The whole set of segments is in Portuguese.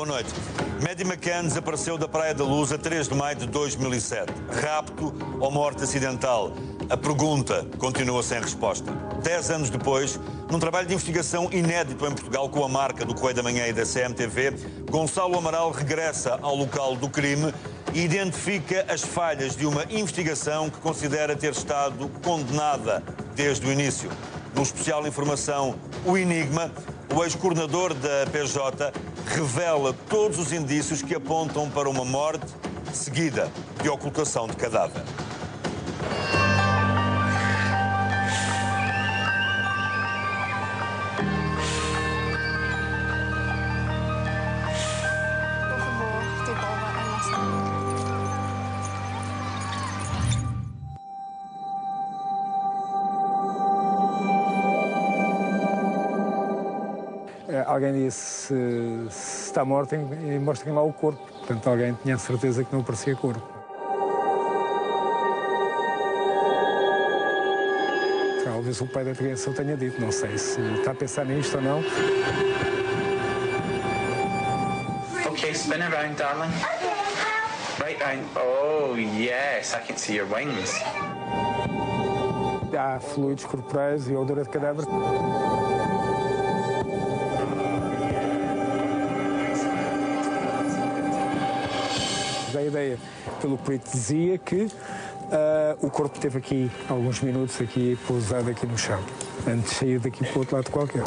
Boa noite. Maddie McCann desapareceu da Praia da Luz a 3 de maio de 2007. Rapto ou morte acidental? A pergunta continua sem resposta. 10 anos depois, num trabalho de investigação inédito em Portugal com a marca do Correio da Manhã e da CMTV, Gonçalo Amaral regressa ao local do crime e identifica as falhas de uma investigação que considera ter estado condenada desde o início. No especial informação O Enigma, o ex-coordenador da PJ revela todos os indícios que apontam para uma morte seguida de ocultação de cadáver. Alguém disse, se está morto, mostrem lá o corpo. Portanto, alguém tinha a certeza que não aparecia corpo. Talvez o pai da criança o tenha dito, não sei se está a pensar nisto ou não. Okay, spin around, darling. Right round. Oh, yes, I can see your wings. Há fluidos corporais e odor de cadáver. A ideia, pelo perito, dizia que o corpo esteve aqui alguns minutos, aqui pousado aqui no chão, antes de sair daqui para o outro lado qualquer.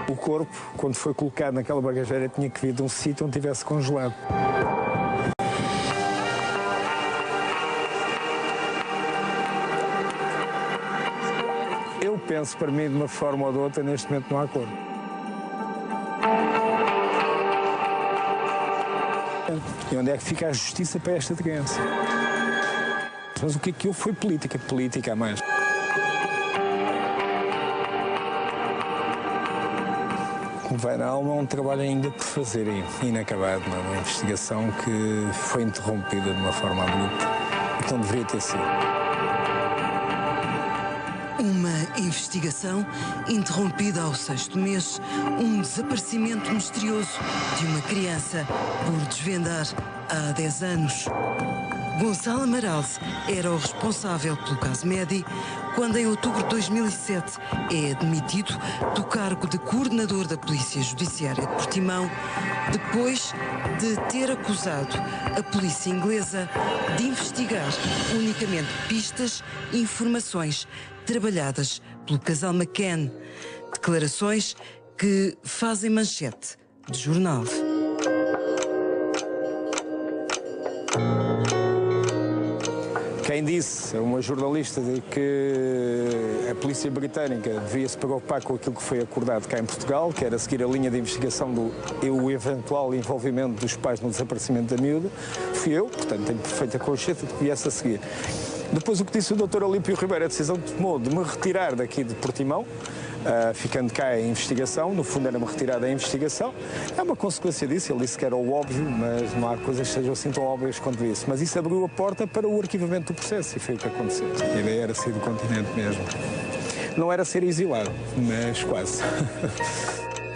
O corpo, quando foi colocado naquela bagageira, tinha que vir de um sítio onde tivesse congelado. Eu penso, para mim, de uma forma ou de outra, neste momento não há corpo. E onde é que fica a justiça para esta criança? Mas o que houve foi política. Política a mais. Vai na alma um trabalho ainda por fazer, inacabado, uma investigação que foi interrompida de uma forma abrupta, que não deveria ter sido. Uma investigação interrompida ao 6º mês, um desaparecimento misterioso de uma criança por desvendar há 10 anos. Gonçalo Amaral era o responsável pelo caso Maddie quando, em outubro de 2007, é demitido do cargo de coordenador da Polícia Judiciária de Portimão, depois de ter acusado a polícia inglesa de investigar unicamente pistas e informações trabalhadas pelo casal McCann. Declarações que fazem manchete de jornal. Quem disse a uma jornalista de que a polícia britânica devia se preocupar com aquilo que foi acordado cá em Portugal, que era seguir a linha de investigação do eventual envolvimento dos pais no desaparecimento da miúda, fui eu, portanto tenho perfeita consciência de que viesse a seguir. Depois, o que disse o Dr. Olímpio Ribeiro, a decisão que tomou de me retirar daqui de Portimão, ficando cá a investigação, no fundo era-me retirada a investigação, é uma consequência disso. Ele disse que era o óbvio, mas não há coisas que sejam assim tão óbvias quanto isso. Mas isso abriu a porta para o arquivamento do processo e foi o que aconteceu. A ideia era sair do continente mesmo. Não era ser exilado, mas quase.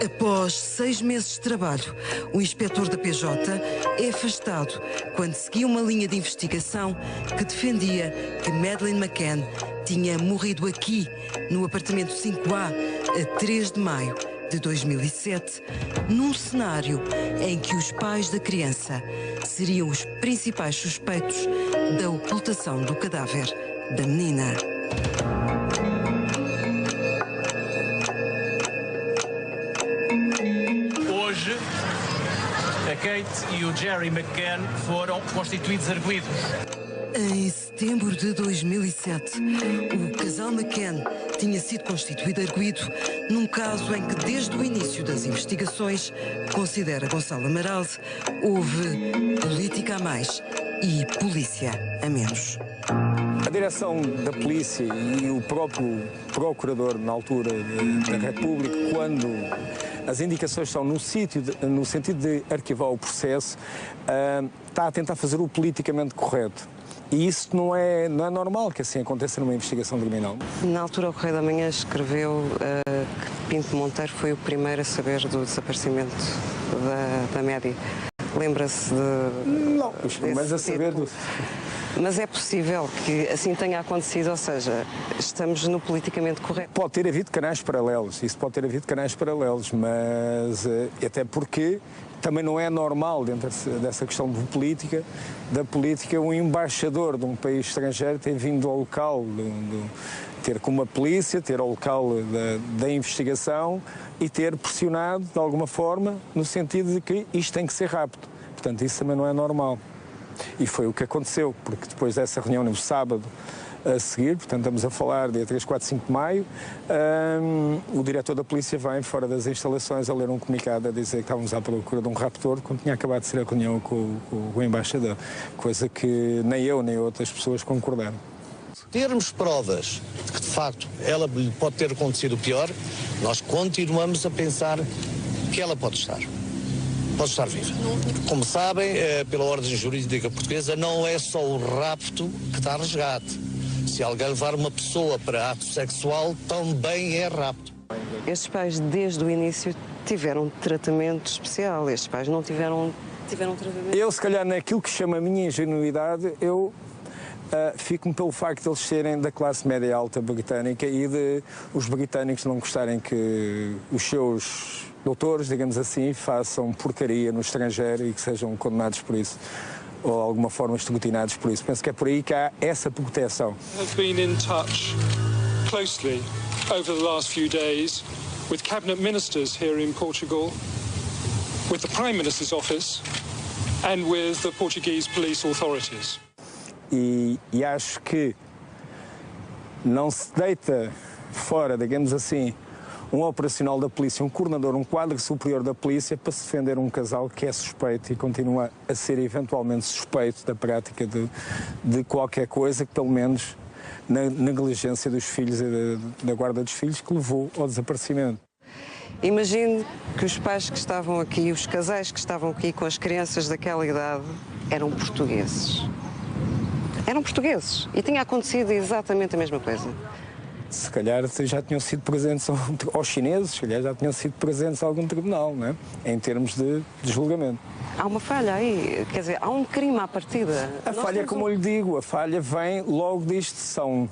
Após 6 meses de trabalho, o inspetor da PJ é afastado quando seguia uma linha de investigação que defendia que Madeleine McCann tinha morrido aqui, no apartamento 5A, a 3 de maio de 2007, num cenário em que os pais da criança seriam os principais suspeitos da ocultação do cadáver da menina. Hoje, a Kate e o Jerry McCann foram constituídos arguidos. Em setembro de 2007, o casal McCann tinha sido constituído arguido num caso em que, desde o início das investigações, considera Gonçalo Amaral, houve política a mais e polícia a menos. A direção da polícia e o próprio procurador, na altura da República, quando as indicações são no sentido de arquivar o processo, está a tentar fazer o politicamente correto. E isso não é normal que assim aconteça numa investigação criminal. Na altura, o Correio da Manhã escreveu que Pinto Monteiro foi o primeiro a saber do desaparecimento da Média. Lembra-se de... Não, os primeiros a saber do... Mas é possível que assim tenha acontecido, ou seja, estamos no politicamente correto. Pode ter havido canais paralelos, isso pode ter havido canais paralelos, mas até porque também não é normal, dentro dessa questão da política, um embaixador de um país estrangeiro ter vindo ao local, ter como a polícia, ter ao local da investigação e ter pressionado de alguma forma no sentido de que isto tem que ser rápido. Portanto, isso também não é normal. E foi o que aconteceu, porque depois dessa reunião no sábado a seguir, portanto estamos a falar dia 3, 4, 5 de maio, o diretor da polícia vem fora das instalações a ler um comunicado a dizer que estávamos à procura de um raptor quando tinha acabado de ser a reunião com o embaixador, coisa que nem eu nem outras pessoas concordaram. Termos provas de que de facto ela pode ter acontecido o pior, nós continuamos a pensar que ela pode estar viva. Como sabem, pela ordem jurídica portuguesa, não é só o rapto que dá resgate. Se alguém levar uma pessoa para ato sexual, também é rapto. Estes pais, desde o início, tiveram tratamento especial. Estes pais não tiveram tratamento. Eu, se calhar, naquilo que chama a minha ingenuidade, eu fico-me pelo facto de eles serem da classe média alta britânica e de os britânicos não gostarem que os seus doutores, digamos assim, façam porcaria no estrangeiro e que sejam condenados por isso, ou de alguma forma escrutinados por isso. Penso que é por aí que há essa proteção. I've been in touch closely over the last few days with cabinet ministers here in Portugal, with the Prime Minister's office and with the Portuguese police authorities. E acho que não se deita fora, digamos assim, um operacional da polícia, um coordenador, um quadro superior da polícia para se defender um casal que é suspeito e continua a ser eventualmente suspeito da prática de qualquer coisa que, pelo menos, na negligência dos filhos e da guarda dos filhos, que levou ao desaparecimento. Imagine que os pais que estavam aqui, os casais que estavam aqui com as crianças daquela idade, eram portugueses. Eram portugueses e tinha acontecido exatamente a mesma coisa. Se calhar já tinham sido presentes aos chineses, se calhar já tinham sido presentes a algum tribunal, não é? Em termos de julgamento. Há uma falha aí, quer dizer, há um crime à partida. A falha, como eu lhe digo, a falha vem logo disto, são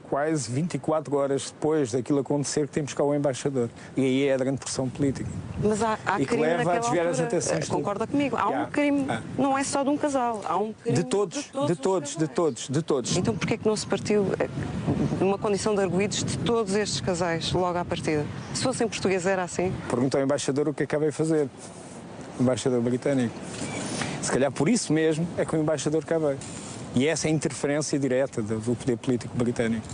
quase 24 horas depois daquilo acontecer que temos cá o embaixador. E aí é a grande pressão política. Mas há e que crime leva a naquela desviar as altura. atenções. Concorda comigo? Há um crime, não é só de um casal, há um crime de todos. Então porquê é que não se partiu de uma condição de arguidos de todos estes casais logo à partida? Se fossem portugueses era assim? Pergunta ao embaixador o que acabei de fazer. O embaixador britânico. Se calhar por isso mesmo é que o embaixador cá veio. E essa é a interferência direta do poder político britânico.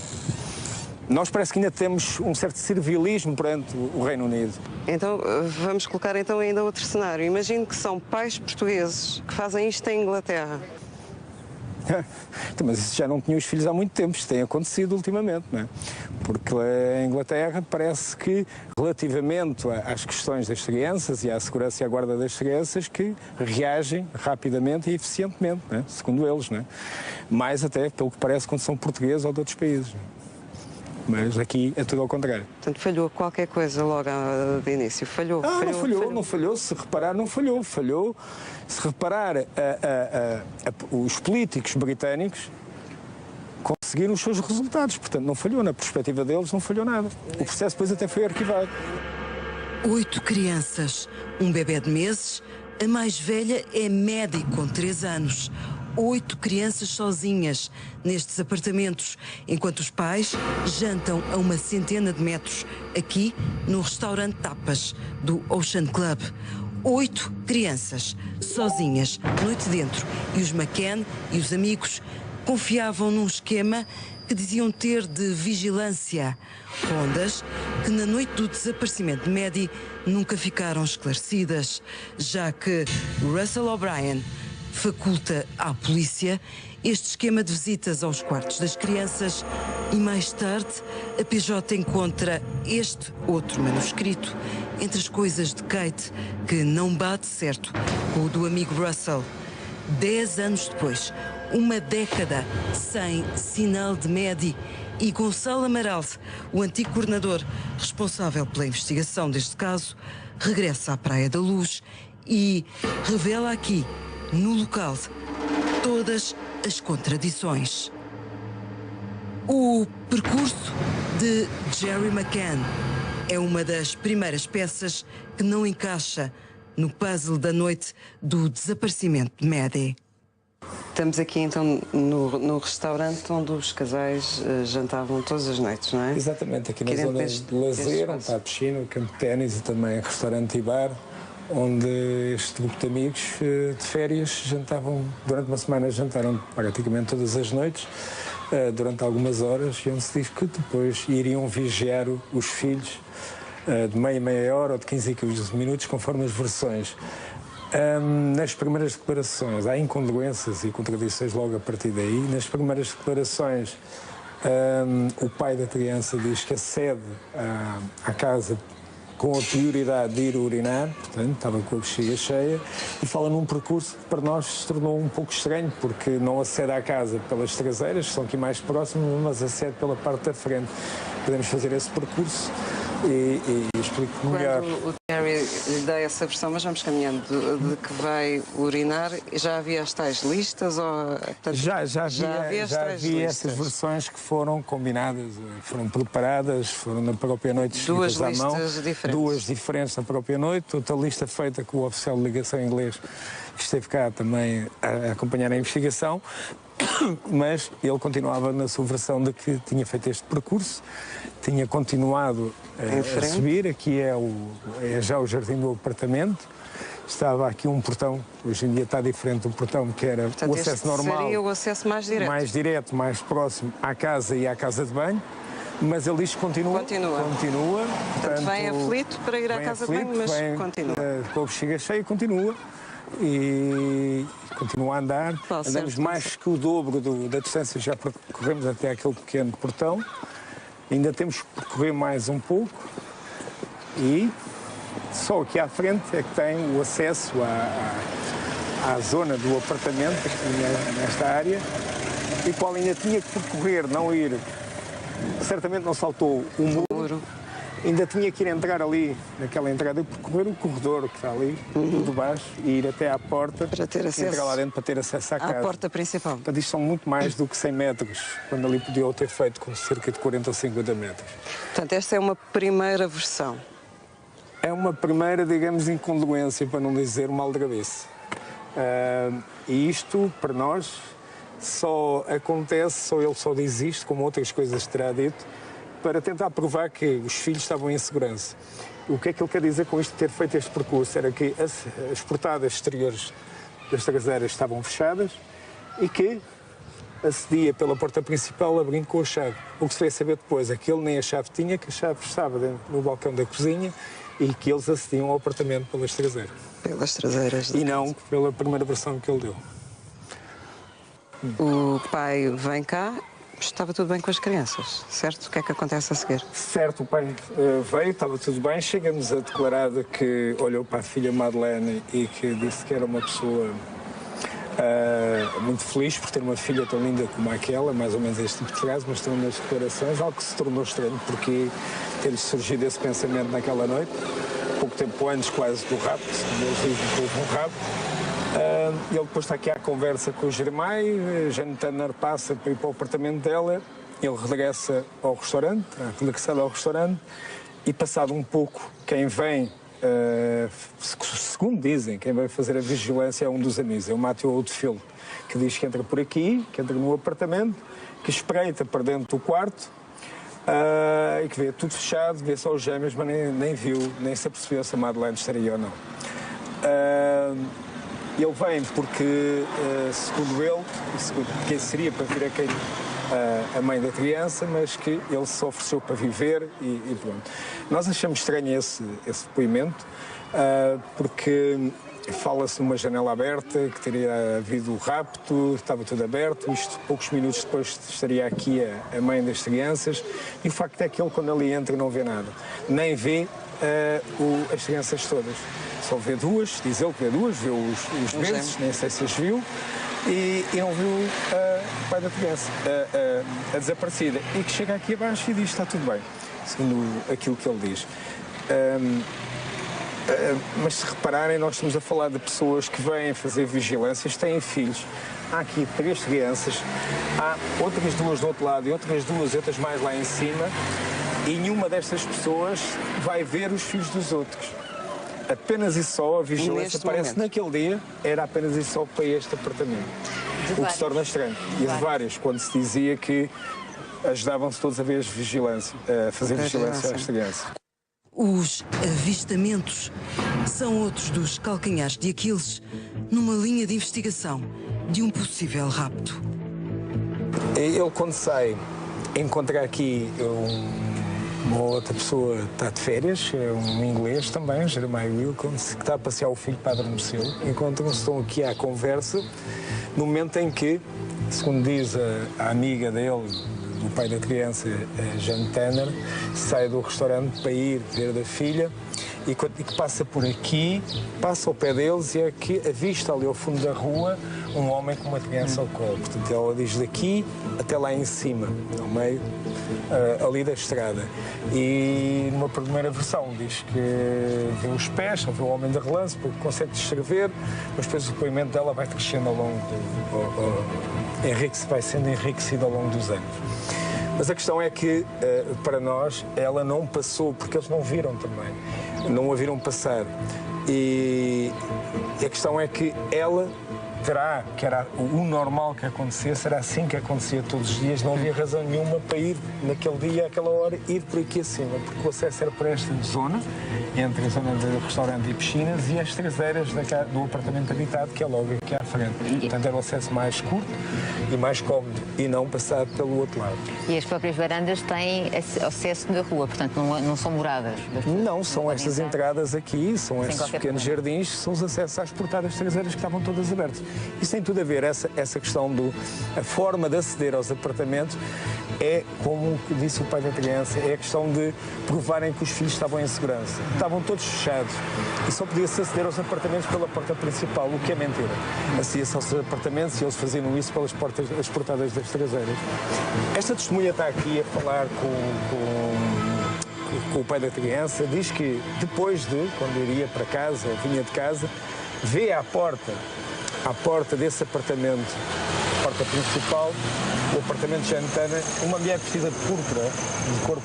Nós parece que ainda temos um certo servilismo perante o Reino Unido. Então, vamos colocar então ainda outro cenário. Imagino que são pais portugueses que fazem isto em Inglaterra. Mas isso já não tinha os filhos há muito tempo, isto tem acontecido ultimamente, não é? Porque a Inglaterra parece que, relativamente às questões das crianças e à segurança e à guarda das crianças, que reagem rapidamente e eficientemente, não é? Segundo eles, não é? Mais até, pelo que parece, quando são portugueses ou de outros países. Mas aqui é tudo ao contrário. Portanto, falhou qualquer coisa logo de início. Falhou. Não falhou. Se reparar, não falhou. Falhou. Se reparar, os políticos britânicos conseguiram os seus resultados. Portanto, não falhou. Na perspectiva deles, não falhou nada. O processo depois até foi arquivado. 8 crianças, um bebé de meses, a mais velha é médico com 3 anos. 8 crianças sozinhas nestes apartamentos, enquanto os pais jantam a uma centena de metros, aqui no restaurante Tapas do Ocean Club. 8 crianças sozinhas, noite dentro, e os McCann e os amigos confiavam num esquema que diziam ter de vigilância. Rondas que na noite do desaparecimento de Maddie nunca ficaram esclarecidas, já que Russell O'Brien faculta à polícia este esquema de visitas aos quartos das crianças e mais tarde a PJ encontra este outro manuscrito entre as coisas de Kate que não bate certo com o do amigo Russell. 10 anos depois, uma década sem sinal de Maddie, e Gonçalo Amaral, o antigo coordenador responsável pela investigação deste caso, regressa à Praia da Luz e revela aqui, no local, todas as contradições. O percurso de Jerry McCann é uma das primeiras peças que não encaixa no puzzle da noite do desaparecimento de Maddie. Estamos aqui então no restaurante onde os casais jantavam todas as noites, não é? Exatamente, aqui na zona de lazer, onde está a piscina, o campo de ténis e também restaurante e bar, onde este grupo de amigos de férias jantavam, durante uma semana jantaram praticamente todas as noites, durante algumas horas, e onde se diz que depois iriam vigiar os filhos de meia hora ou de 15 a 15 minutos, conforme as versões. Nas primeiras declarações, há incongruências e contradições logo a partir daí. Nas primeiras declarações, o pai da criança diz que acede à casa com a prioridade de ir urinar, portanto, estava com a bexiga cheia, e fala num percurso que para nós se tornou um pouco estranho, porque não acede à casa pelas traseiras, que são aqui mais próximas, mas acede pela parte da frente. Podemos fazer esse percurso e explico melhor. Quando o Terry lhe dá essa versão, mas vamos caminhando, de que vai urinar, já havia as tais listas? Ou, portanto, já havia essas versões que foram combinadas, foram preparadas, foram na própria noite escritas à mão. Duas diferentes na própria noite, outra lista feita com o oficial de ligação inglês que esteve cá também a acompanhar a investigação, mas ele continuava na sua versão de que tinha feito este percurso, tinha continuado a subir, aqui é já o jardim do apartamento, estava aqui um portão, hoje em dia está diferente do portão, que era o acesso normal. Seria o acesso mais direto. Mais direto, mais próximo à casa e à casa de banho. Mas ele diz que continua. Portanto, vem aflito para ir à casa de banho, mas continua. Com a bexiga cheia, continua. E continua a andar. Andamos mais que o dobro da distância, já percorremos até aquele pequeno portão. Ainda temos que percorrer mais um pouco. E só aqui à frente é que tem o acesso à zona do apartamento, aqui nesta área, e qual ainda tinha que percorrer, não ir. Certamente não saltou o muro, ainda tinha que ir entrar ali, naquela entrada, e percorrer o corredor que está ali, tudo baixo, e ir até à porta, para ter acesso, entrar lá dentro para ter acesso à casa. À porta principal. Portanto, isto são muito mais do que 100 metros, quando ali podiam ter feito com cerca de 40 ou 50 metros. Portanto, esta é uma primeira versão. É uma primeira, digamos, incongruência, para não dizer uma aldrabice. E isto, para nós, só acontece, ou ele só diz isto, como outras coisas terá dito, para tentar provar que os filhos estavam em segurança. O que é que ele quer dizer com isto de ter feito este percurso? Era que as portadas exteriores das traseiras estavam fechadas e que acedia pela porta principal abrindo com a chave. O que se veio saber depois é que ele nem a chave tinha, que a chave estava no balcão da cozinha e que eles acediam ao apartamento pelas traseiras. Pelas traseiras. E não pela primeira versão que ele deu. O pai vem cá, estava tudo bem com as crianças, certo? O que é que acontece a seguir? Certo, o pai veio, estava tudo bem, chega-nos a declarar que olhou para a filha Madeleine e que disse que era uma pessoa muito feliz por ter uma filha tão linda como aquela, mais ou menos este tipo de caso, mas estão nas declarações, algo que se tornou estranho, porque ter-lhes surgido esse pensamento naquela noite, pouco tempo antes quase do rapto, eles dizem que houve um rapto. Ele depois está aqui à conversa com o Jeremiah, Jane Turner passa para ir para o apartamento dela, ele regressa ao restaurante, regressado ao restaurante, e passado um pouco, quem vem, segundo dizem, quem vai fazer a vigilância é um dos amigos, é o Matthew Oldfield, que diz que entra por aqui, que entra no apartamento, que espreita para dentro do quarto, e que vê tudo fechado, vê só os gêmeos, mas nem viu, nem se apercebeu se a Madeleine estaria ou não. Ele vem porque, segundo ele, segundo quem seria para vir a mãe da criança, mas que ele se ofereceu para viver e pronto. Nós achamos estranho esse depoimento, porque Fala-se de uma janela aberta, que teria havido o rapto, estava tudo aberto. Isto, poucos minutos depois, estaria aqui a mãe das crianças. E o facto é que ele, quando ali entra, não vê nada. Nem vê as crianças todas. Só vê duas, diz ele que vê duas, vê os bebês, nem sei se as viu. E não viu o pai da criança, a desaparecida. E que chega aqui abaixo e diz: está tudo bem, segundo aquilo que ele diz. Mas se repararem, nós estamos a falar de pessoas que vêm fazer vigilâncias, têm filhos. Há aqui 3 crianças, há outras 2 do outro lado e outras 2 e outras mais lá em cima, e nenhuma destas pessoas vai ver os filhos dos outros. Apenas e só a vigilância, parece que naquele dia era apenas e só para este apartamento. O que se torna estranho. E de vários, quando se dizia que ajudavam-se todos a ver vigilância, a fazer vigilância às crianças. Os avistamentos são outros dos calcanhares de Aquiles numa linha de investigação de um possível rapto. Ele, quando sai, encontra aqui uma outra pessoa que está de férias, é um inglês também, Jeremiah Wilkins, que está a passear o filho para adormecê-lo. Encontram-se, estão aqui à conversa, no momento em que, segundo diz a amiga dele, do pai da criança, Jane Tanner, sai do restaurante para ir ver da filha e que passa por aqui, passa ao pé deles e é que avista ali ao fundo da rua um homem com uma criança ao colo. Portanto, ela diz daqui até lá em cima, ao meio, ali da estrada. E numa primeira versão diz que vê os pés, só vê o homem de relance, porque consegue descrever, mas depois o depoimento dela vai crescendo ao longo vai sendo enriquecido ao longo dos anos. Mas a questão é que, para nós, ela não passou, porque eles não viram também, não a viram passar. E a questão é que ela terá, que era o normal que acontecesse, era assim que acontecia todos os dias, não havia razão nenhuma para ir naquele dia, àquela hora, ir por aqui acima, porque o acesso era por esta zona, entre a zona do restaurante e piscinas e as traseiras do apartamento habitado, que é logo aqui à frente. Portanto, era o acesso mais curto e mais cómodo, e não passar pelo outro lado. E as próprias varandas têm acesso da rua, portanto, não são moradas? Não, são estas entradas aqui, são estes pequenos jardins, são os acessos às portadas traseiras que estavam todas abertas. Isso tem tudo a ver, essa questão a forma de aceder aos apartamentos é, como disse o pai da criança, é a questão de provarem que os filhos estavam em segurança. Estavam todos fechados e só podia-se aceder aos apartamentos pela porta principal, o que é mentira. Acedia-se aos apartamentos e eles faziam isso pelas as portadas das traseiras. Esta testemunha está aqui a falar com o pai da criança, diz que depois quando iria para casa, ou vinha de casa, vê à porta desse apartamento, porta principal, o apartamento de Jantana, uma mulher vestida de púrpura, de cor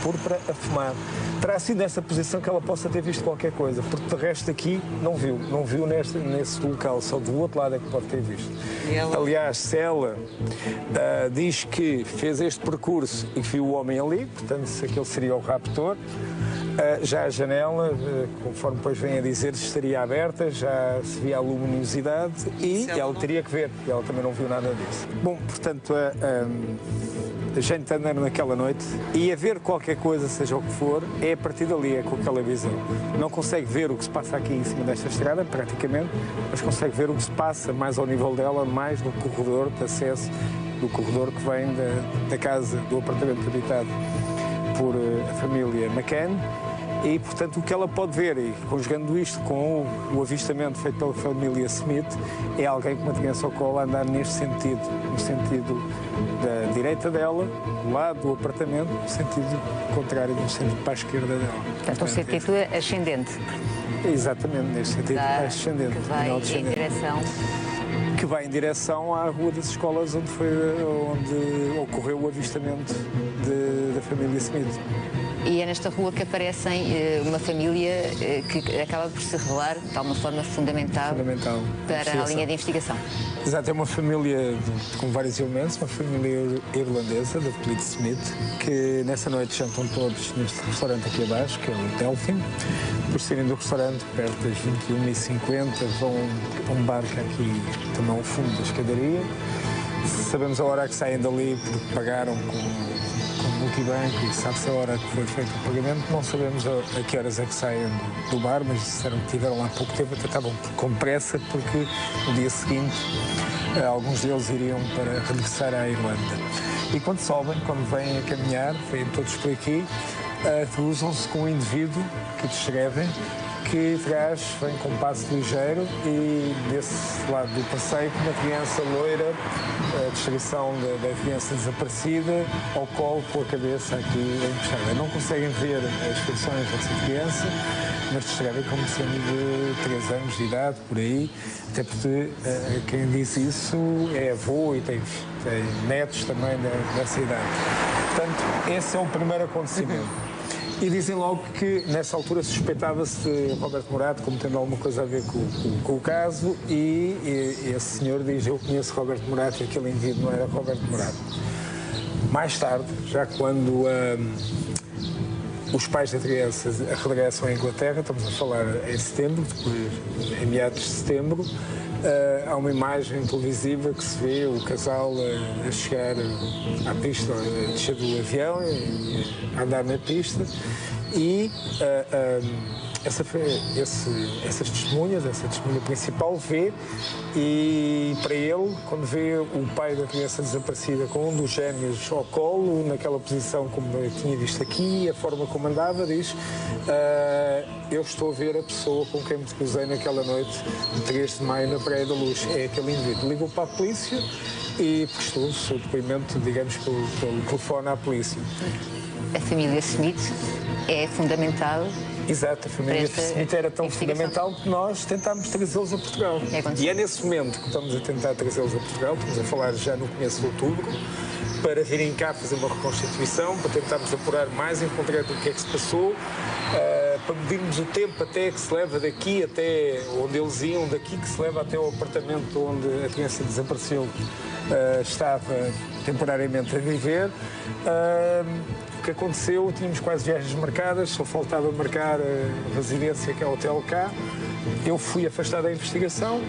púrpura, a fumar. Terá sido nessa posição que ela possa ter visto qualquer coisa, porque de resto aqui não viu nesse local, só do outro lado é que pode ter visto. Aliás, se ela diz que fez este percurso e que viu o homem ali, portanto, se aquele seria o raptor, já a janela, conforme depois vem a dizer, estaria aberta, já se via a luminosidade e ela teria que ver, e ela também não viu nada disso. Bom, portanto, a gente andar naquela noite e a ver qualquer coisa, seja o que for, é a partir dali, é com aquela visão. Não consegue ver o que se passa aqui em cima desta estrada, praticamente, mas consegue ver o que se passa mais ao nível dela, mais no corredor de acesso, do corredor que vem da casa, do apartamento habitado por a família McCann. E, portanto, o que ela pode ver, e conjugando isto com o avistamento feito pela família Smith, é alguém com uma criança ao colo a andar neste sentido, no sentido da direita dela, do lado do apartamento, no sentido contrário, no sentido para a esquerda dela. Portanto, um sentido ascendente. Exatamente, neste sentido ascendente. Que vai em direção à Rua das Escolas, onde ocorreu o avistamento da família Smith. E é nesta rua que aparecem uma família que acaba por se revelar de alguma forma fundamental para a linha de investigação. Exato, é uma família com vários elementos, uma família irlandesa, da Fleet Smith, que nessa noite jantam todos neste restaurante aqui abaixo, que é o Delphin. Depois de saírem do restaurante, perto das 21h50, vão a um bar que aqui também ao fundo da escadaria. Sabemos a hora que saem dali porque pagaram com multibanco e sabe-se a hora que foi feito o pagamento. Não sabemos a que horas é que saem do bar, mas disseram que tiveram lá pouco tempo, até estavam com pressa, porque no dia seguinte alguns deles iriam para regressar à Irlanda. E quando sobem, quando vêm a caminhar, vêm todos por aqui, cruzam-se com um indivíduo que descrevem, que vem com um passo ligeiro e desse lado do passeio com uma criança loira, a descrição da criança desaparecida, ao colo com a cabeça aqui encostada. Não conseguem ver as feições dessa criança, mas descrevem como sendo de 3 anos de idade, por aí, até porque quem disse isso é avô e tem netos também dessa idade. Portanto, esse é o primeiro acontecimento. E dizem logo que, nessa altura, suspeitava-se de Roberto Morato como tendo alguma coisa a ver com o caso e esse senhor diz: eu conheço Roberto Morato e aquele indivíduo não era Roberto Morato. Mais tarde, já quando os pais da criança regressam à Inglaterra, estamos a falar em setembro, depois, em meados de setembro, há uma imagem televisiva que se vê o casal a chegar à pista, a descer do avião, a andar na pista e essas testemunhas, essa testemunha principal vê e para ele, quando vê o pai da criança desaparecida com um dos gêmeos ao colo, naquela posição como eu tinha visto aqui, a forma como andava, diz: eu estou a ver a pessoa com quem me cruzei naquela noite de 3 de maio na Praia da Luz. É aquele indivíduo. Ligou para a polícia e prestou o seu depoimento, digamos, pelo telefone à polícia. A família Smith é fundamental. Exato, a família Smith era tão fundamental que nós tentámos trazê-los a Portugal. E é nesse momento que estamos a tentar trazê-los a Portugal, estamos a falar já no começo de outubro, para virem cá fazer uma reconstituição, para tentarmos apurar mais em concreto o que é que se passou, para medirmos o tempo até que se leva daqui até onde eles iam, daqui que se leva até ao apartamento onde a criança desapareceu, estava temporariamente a viver. O que aconteceu, tínhamos quase viagens marcadas, só faltava marcar a residência, que é o hotel cá. Eu fui afastado da investigação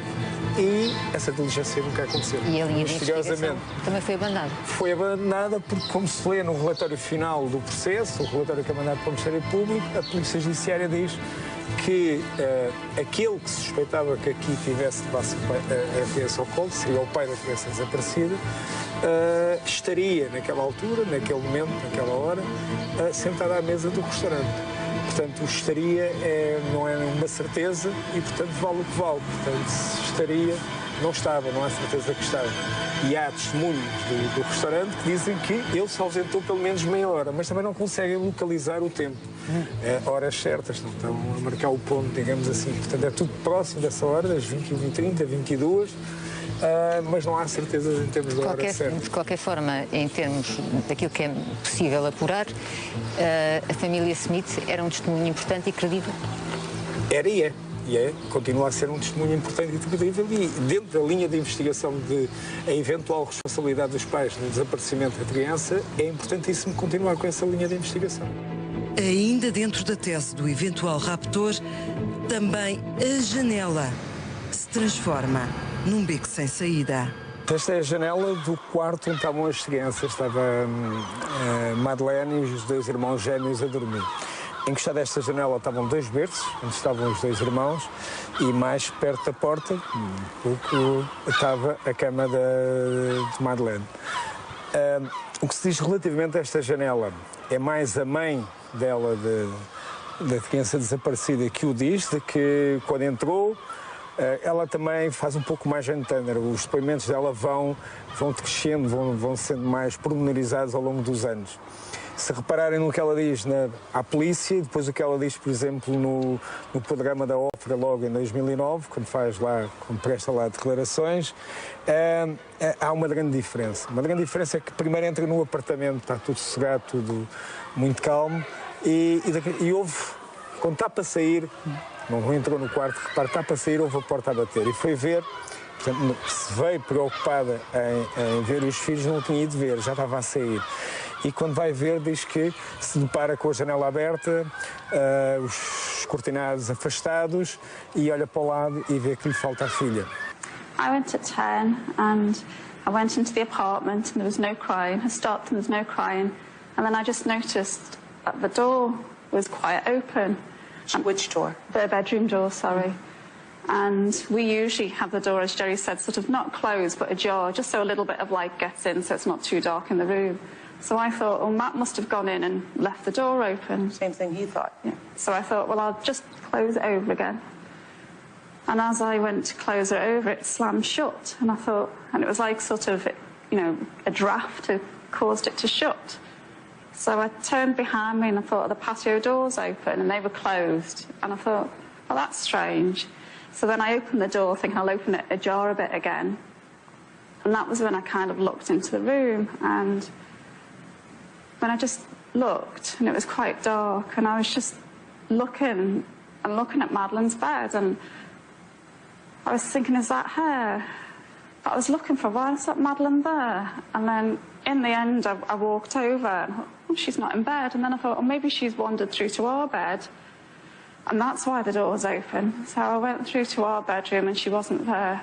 e essa diligência nunca aconteceu. E a linha de investigação também foi abandonada? Foi abandonada porque, como se lê no relatório final do processo, o relatório que é mandado para o Ministério Público, a Polícia Judiciária diz que aquele que suspeitava que aqui tivesse a criança ao colo, seria o pai da criança desaparecida, estaria naquela altura, naquele momento, naquela hora, sentado à mesa do restaurante. Portanto, o estaria não é uma certeza e, portanto, vale o que vale. Portanto, se estaria, não estava, não há certeza que estava. E há testemunhos do restaurante que dizem que ele se ausentou pelo menos meia hora, mas também não conseguem localizar o tempo. Horas certas, não estão a marcar o ponto, digamos assim. Portanto, é tudo próximo dessa hora, das 21h30, 22h, mas não há certezas em termos de hora certa. De qualquer forma, em termos daquilo que é possível apurar, a família Smith era um testemunho importante e credível? Era e é. Continua a ser um testemunho importante e credível e dentro da linha de investigação de a eventual responsabilidade dos pais no desaparecimento da criança, é importantíssimo continuar com essa linha de investigação. Ainda dentro da tese do eventual raptor, também a janela se transforma num beco sem saída. Esta é a janela do quarto onde estavam as crianças. Estava a Madeleine e os 2 irmãos gêmeos a dormir. Encostado a esta janela estavam 2 berços, onde estavam os 2 irmãos, e mais perto da porta, um pouco, estava a cama de Madeleine. O que se diz relativamente a esta janela é mais a mãe dela, da criança desaparecida, que o diz, de que quando entrou, ela também faz um pouco mais entender. Os depoimentos dela vão crescendo, vão sendo mais pormenorizados ao longo dos anos. Se repararem no que ela diz à polícia, depois o que ela diz, por exemplo, no programa da Ópera, logo em 2009, quando presta lá declarações, há uma grande diferença. Uma grande diferença é que primeiro entra no apartamento, está tudo sossegado, tudo muito calmo, e houve, quando está para sair, não entrou no quarto, repara, está para sair, houve a porta a bater, e foi ver. Portanto, se veio preocupada em ver os filhos, não tinha ido ver, já estava a sair. E quando vai ver, diz que se depara com a janela aberta, os cortinados afastados, e olha para o lado e vê que lhe falta a filha. I went at 10 and I went into the apartment and there was no crying. I stopped and there was no crying. And then I just noticed that the door was quite open. Which door? The bedroom door, sorry. And we usually have the door, as Jerry said, sort of not closed but ajar, just so a little bit of light gets in so it's not too dark in the room. So I thought, well, Matt must have gone in and left the door open. Same thing he thought. Yeah. So I thought, well, I'll just close it over again. And as I went to close it over, it slammed shut. And I thought, and it was like sort of, you know, a draft had caused it to shut. So I turned behind me and I thought, the patio doors open and they were closed. And I thought, well, that's strange. So then I opened the door thinking I'll open it ajar a bit again. And that was when I kind of looked into the room, and when I just looked, and it was quite dark, and I was just looking at Madeline's bed, and I was thinking, is that her? But I was looking for, why is that Madeline there? And then in the end I walked over and thought, oh, she's not in bed. And then I thought, oh, maybe she's wandered through to our bed. And that's why the door was open. So I went through to our bedroom and she wasn't there.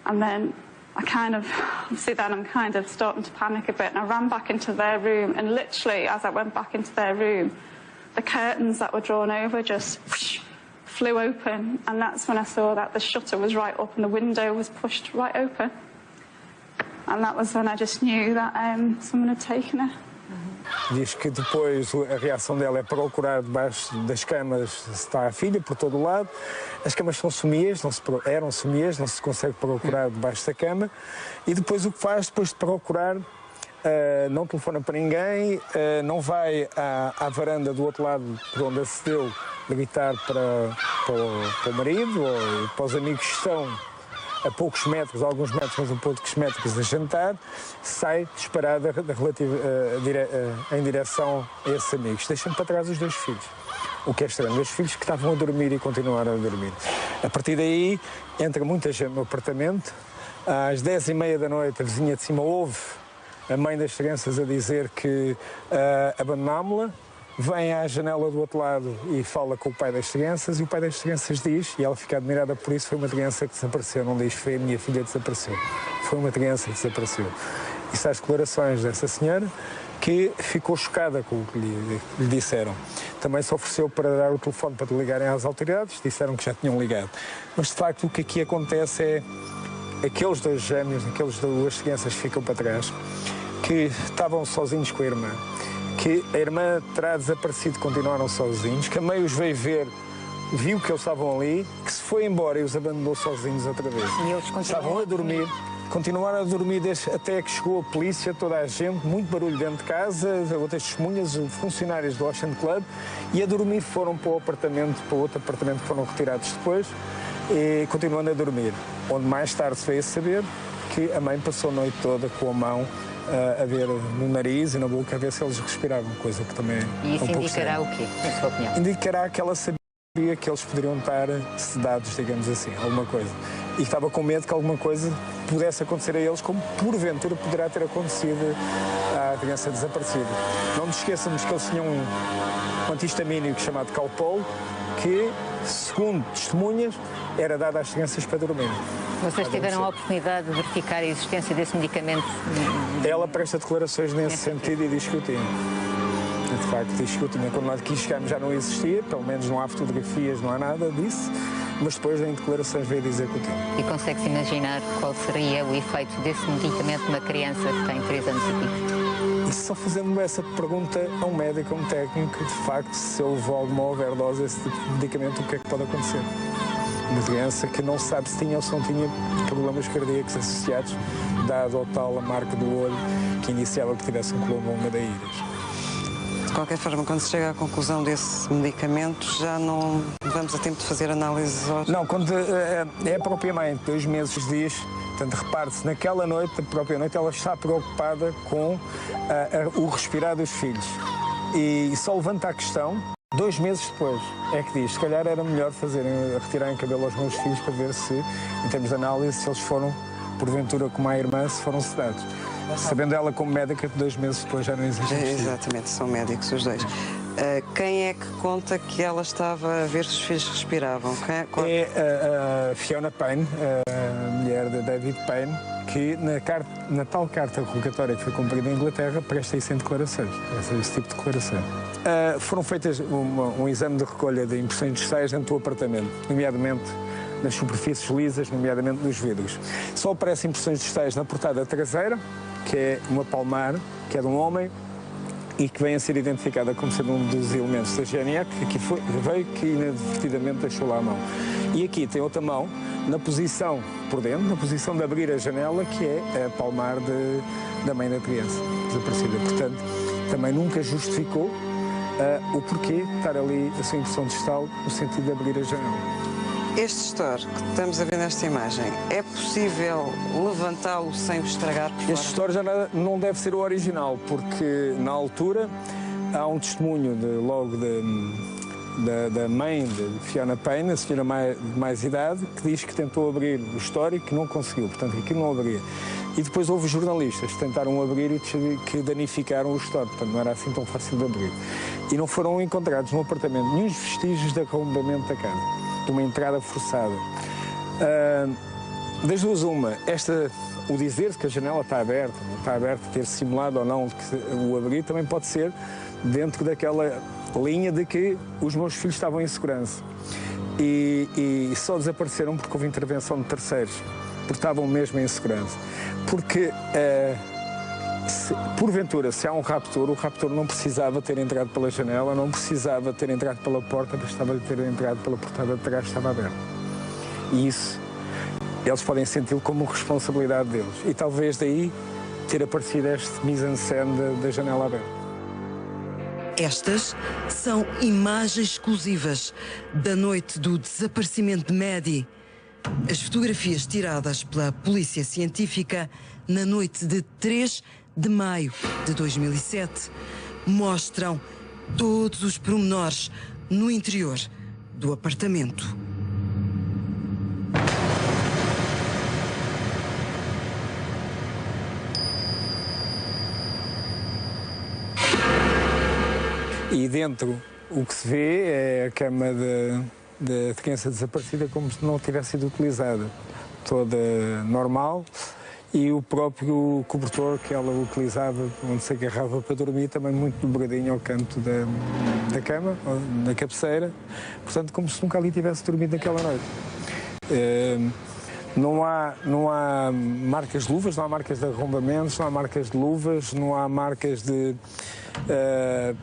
And then I kind of, see then I'm kind of starting to panic a bit, and I ran back into their room, and literally as I went back into their room, the curtains that were drawn over just whoosh, flew open, and that's when I saw that the shutter was right up and the window was pushed right open. And that was when I just knew that someone had taken her. Diz que depois a reação dela é procurar debaixo das camas se está a filha, por todo o lado. As camas são sumias, eram sumias, não se consegue procurar debaixo da cama. E depois o que faz, depois de procurar, não telefona para ninguém, não vai à varanda do outro lado por onde acedeu gritar para o marido ou para os amigos que estão a poucos metros, alguns metros, mas um poucos metros a jantar, sai disparada em direção a esses amigos, deixando para trás os dois filhos. O que é estranho, dois filhos que estavam a dormir e continuaram a dormir. A partir daí, entra muita gente no apartamento. Às 10h30 da noite, a vizinha de cima ouve a mãe das crianças a dizer que abandonámo-la. Vem à janela do outro lado e fala com o pai das crianças, e o pai das crianças diz, e ela fica admirada por isso, foi uma criança que desapareceu, não diz foi a minha filha que desapareceu, foi uma criança que desapareceu. Isso às declarações dessa senhora, que ficou chocada com o que lhe disseram. Também se ofereceu para dar o telefone para ligarem às autoridades, disseram que já tinham ligado. Mas de facto o que aqui acontece é aqueles dois gêmeos, aquelas duas crianças que ficam para trás, que estavam sozinhos com a irmã, que a irmã terá desaparecido, continuaram sozinhos, que a mãe os veio ver, viu que eles estavam ali, que se foi embora e os abandonou sozinhos outra vez. E eles estavam a dormir, continuaram a dormir até que chegou a polícia, toda a gente, muito barulho dentro de casa, outras testemunhas, funcionários do Ocean Club, e a dormir foram para o apartamento, para outro apartamento que foram retirados depois, e continuando a dormir. Onde mais tarde se veio a saber que a mãe passou a noite toda com a mão a ver no nariz e na boca, a ver se eles respiravam, coisa que também e isso é um pouco indicará estranho. o quê, na sua opinião? Indicará que ela sabia que eles poderiam estar sedados, digamos assim, alguma coisa. E estava com medo que alguma coisa pudesse acontecer a eles, como porventura poderá ter acontecido à criança desaparecida. Não nos esqueçamos que eles tinham um antihistamínico chamado Calpol, que, segundo testemunhas, era dado às crianças para dormir. Vocês tiveram a oportunidade de verificar a existência desse medicamento? Ela presta declarações nesse sentido e diz que o tinha. De facto, diz que o tinha. Quando nós aqui chegámos já não existia, pelo menos não há fotografias, não há nada disso, mas depois em declarações veio dizer que o tinha. E consegue-se imaginar qual seria o efeito desse medicamento numa criança que tem 3 anos e pico? E só fazendo essa pergunta a um médico, a um técnico, de facto, se ele levou alguma overdose desse tipo de medicamento, o que é que pode acontecer? Uma criança que não sabe se tinha ou se não tinha problemas cardíacos associados, dado ao tal a marca do olho que indiciava que tivesse um coloboma da íris. De qualquer forma, quando se chega à conclusão desse medicamento, já não vamos a tempo de fazer análises? Não, quando é a própria mãe, 2 meses diz, portanto, repare-se, naquela noite, a própria noite, ela está preocupada com o respirar dos filhos. E só levanta a questão 2 meses depois, é que diz, se calhar era melhor retirarem cabelo aos meus filhos para ver se, em termos de análise, se eles foram, porventura, como a irmã, se foram sedados. Sabendo ela como médica, 2 meses depois já não existe. Exatamente, são médicos os dois. Quem é que conta que ela estava a ver se os filhos respiravam? É a Fiona Payne, a mulher de David Payne, que na tal carta revogatória que foi cumprida em Inglaterra presta isso em declarações, esse tipo de declaração. Foram feitas um exame de recolha de impressões digitais dentro do apartamento, nomeadamente nas superfícies lisas, nomeadamente nos vidros. Só aparecem impressões digitais na portada traseira, que é uma palmar, que é de um homem, e que vem a ser identificada como sendo um dos elementos da GNR, que aqui veio que inadvertidamente deixou lá a mão. E aqui tem outra mão, na posição, por dentro, na posição de abrir a janela, que é a palmar da mãe da criança desaparecida. Portanto, também nunca justificou o porquê de estar ali a sua impressão digital no sentido de abrir a janela. Este store que estamos a ver nesta imagem, é possível levantá-lo sem o estragar por fora? Este store já não deve ser o original, porque na altura há um testemunho da mãe de Fiona Payne, a senhora de mais idade, que diz que tentou abrir o store e que não conseguiu, portanto aquilo não abria. E depois houve jornalistas que tentaram abrir e que danificaram o store, portanto não era assim tão fácil de abrir. E não foram encontrados no apartamento nenhum vestígios de arrombamento da casa, de uma entrada forçada. Das duas uma, o dizer-se que a janela está aberta, não está aberta, ter simulado ou não o abrir, também pode ser dentro daquela linha de que os meus filhos estavam em segurança. E só desapareceram porque houve intervenção de terceiros, porque estavam mesmo em segurança. Porque, porventura, se há um raptor, o raptor não precisava ter entrado pela janela, não precisava ter entrado pela porta, bastava lhe ter entrado pela portada de trás, que estava aberta. E isso, eles podem senti-lo como responsabilidade deles. E talvez daí ter aparecido este mise-en-scène da janela aberta. Estas são imagens exclusivas da noite do desaparecimento de Maddie. As fotografias tiradas pela Polícia Científica na noite de 3 de maio de 2007 mostram todos os pormenores no interior do apartamento. E dentro o que se vê é a cama da criança desaparecida como se não tivesse sido utilizada, toda normal, e o próprio cobertor que ela utilizava, onde se agarrava para dormir, também muito dobradinho ao canto da cama, na cabeceira, portanto como se nunca ali tivesse dormido naquela noite. Não há marcas de luvas, não há marcas de arrombamentos, não há marcas de luvas, não há marcas de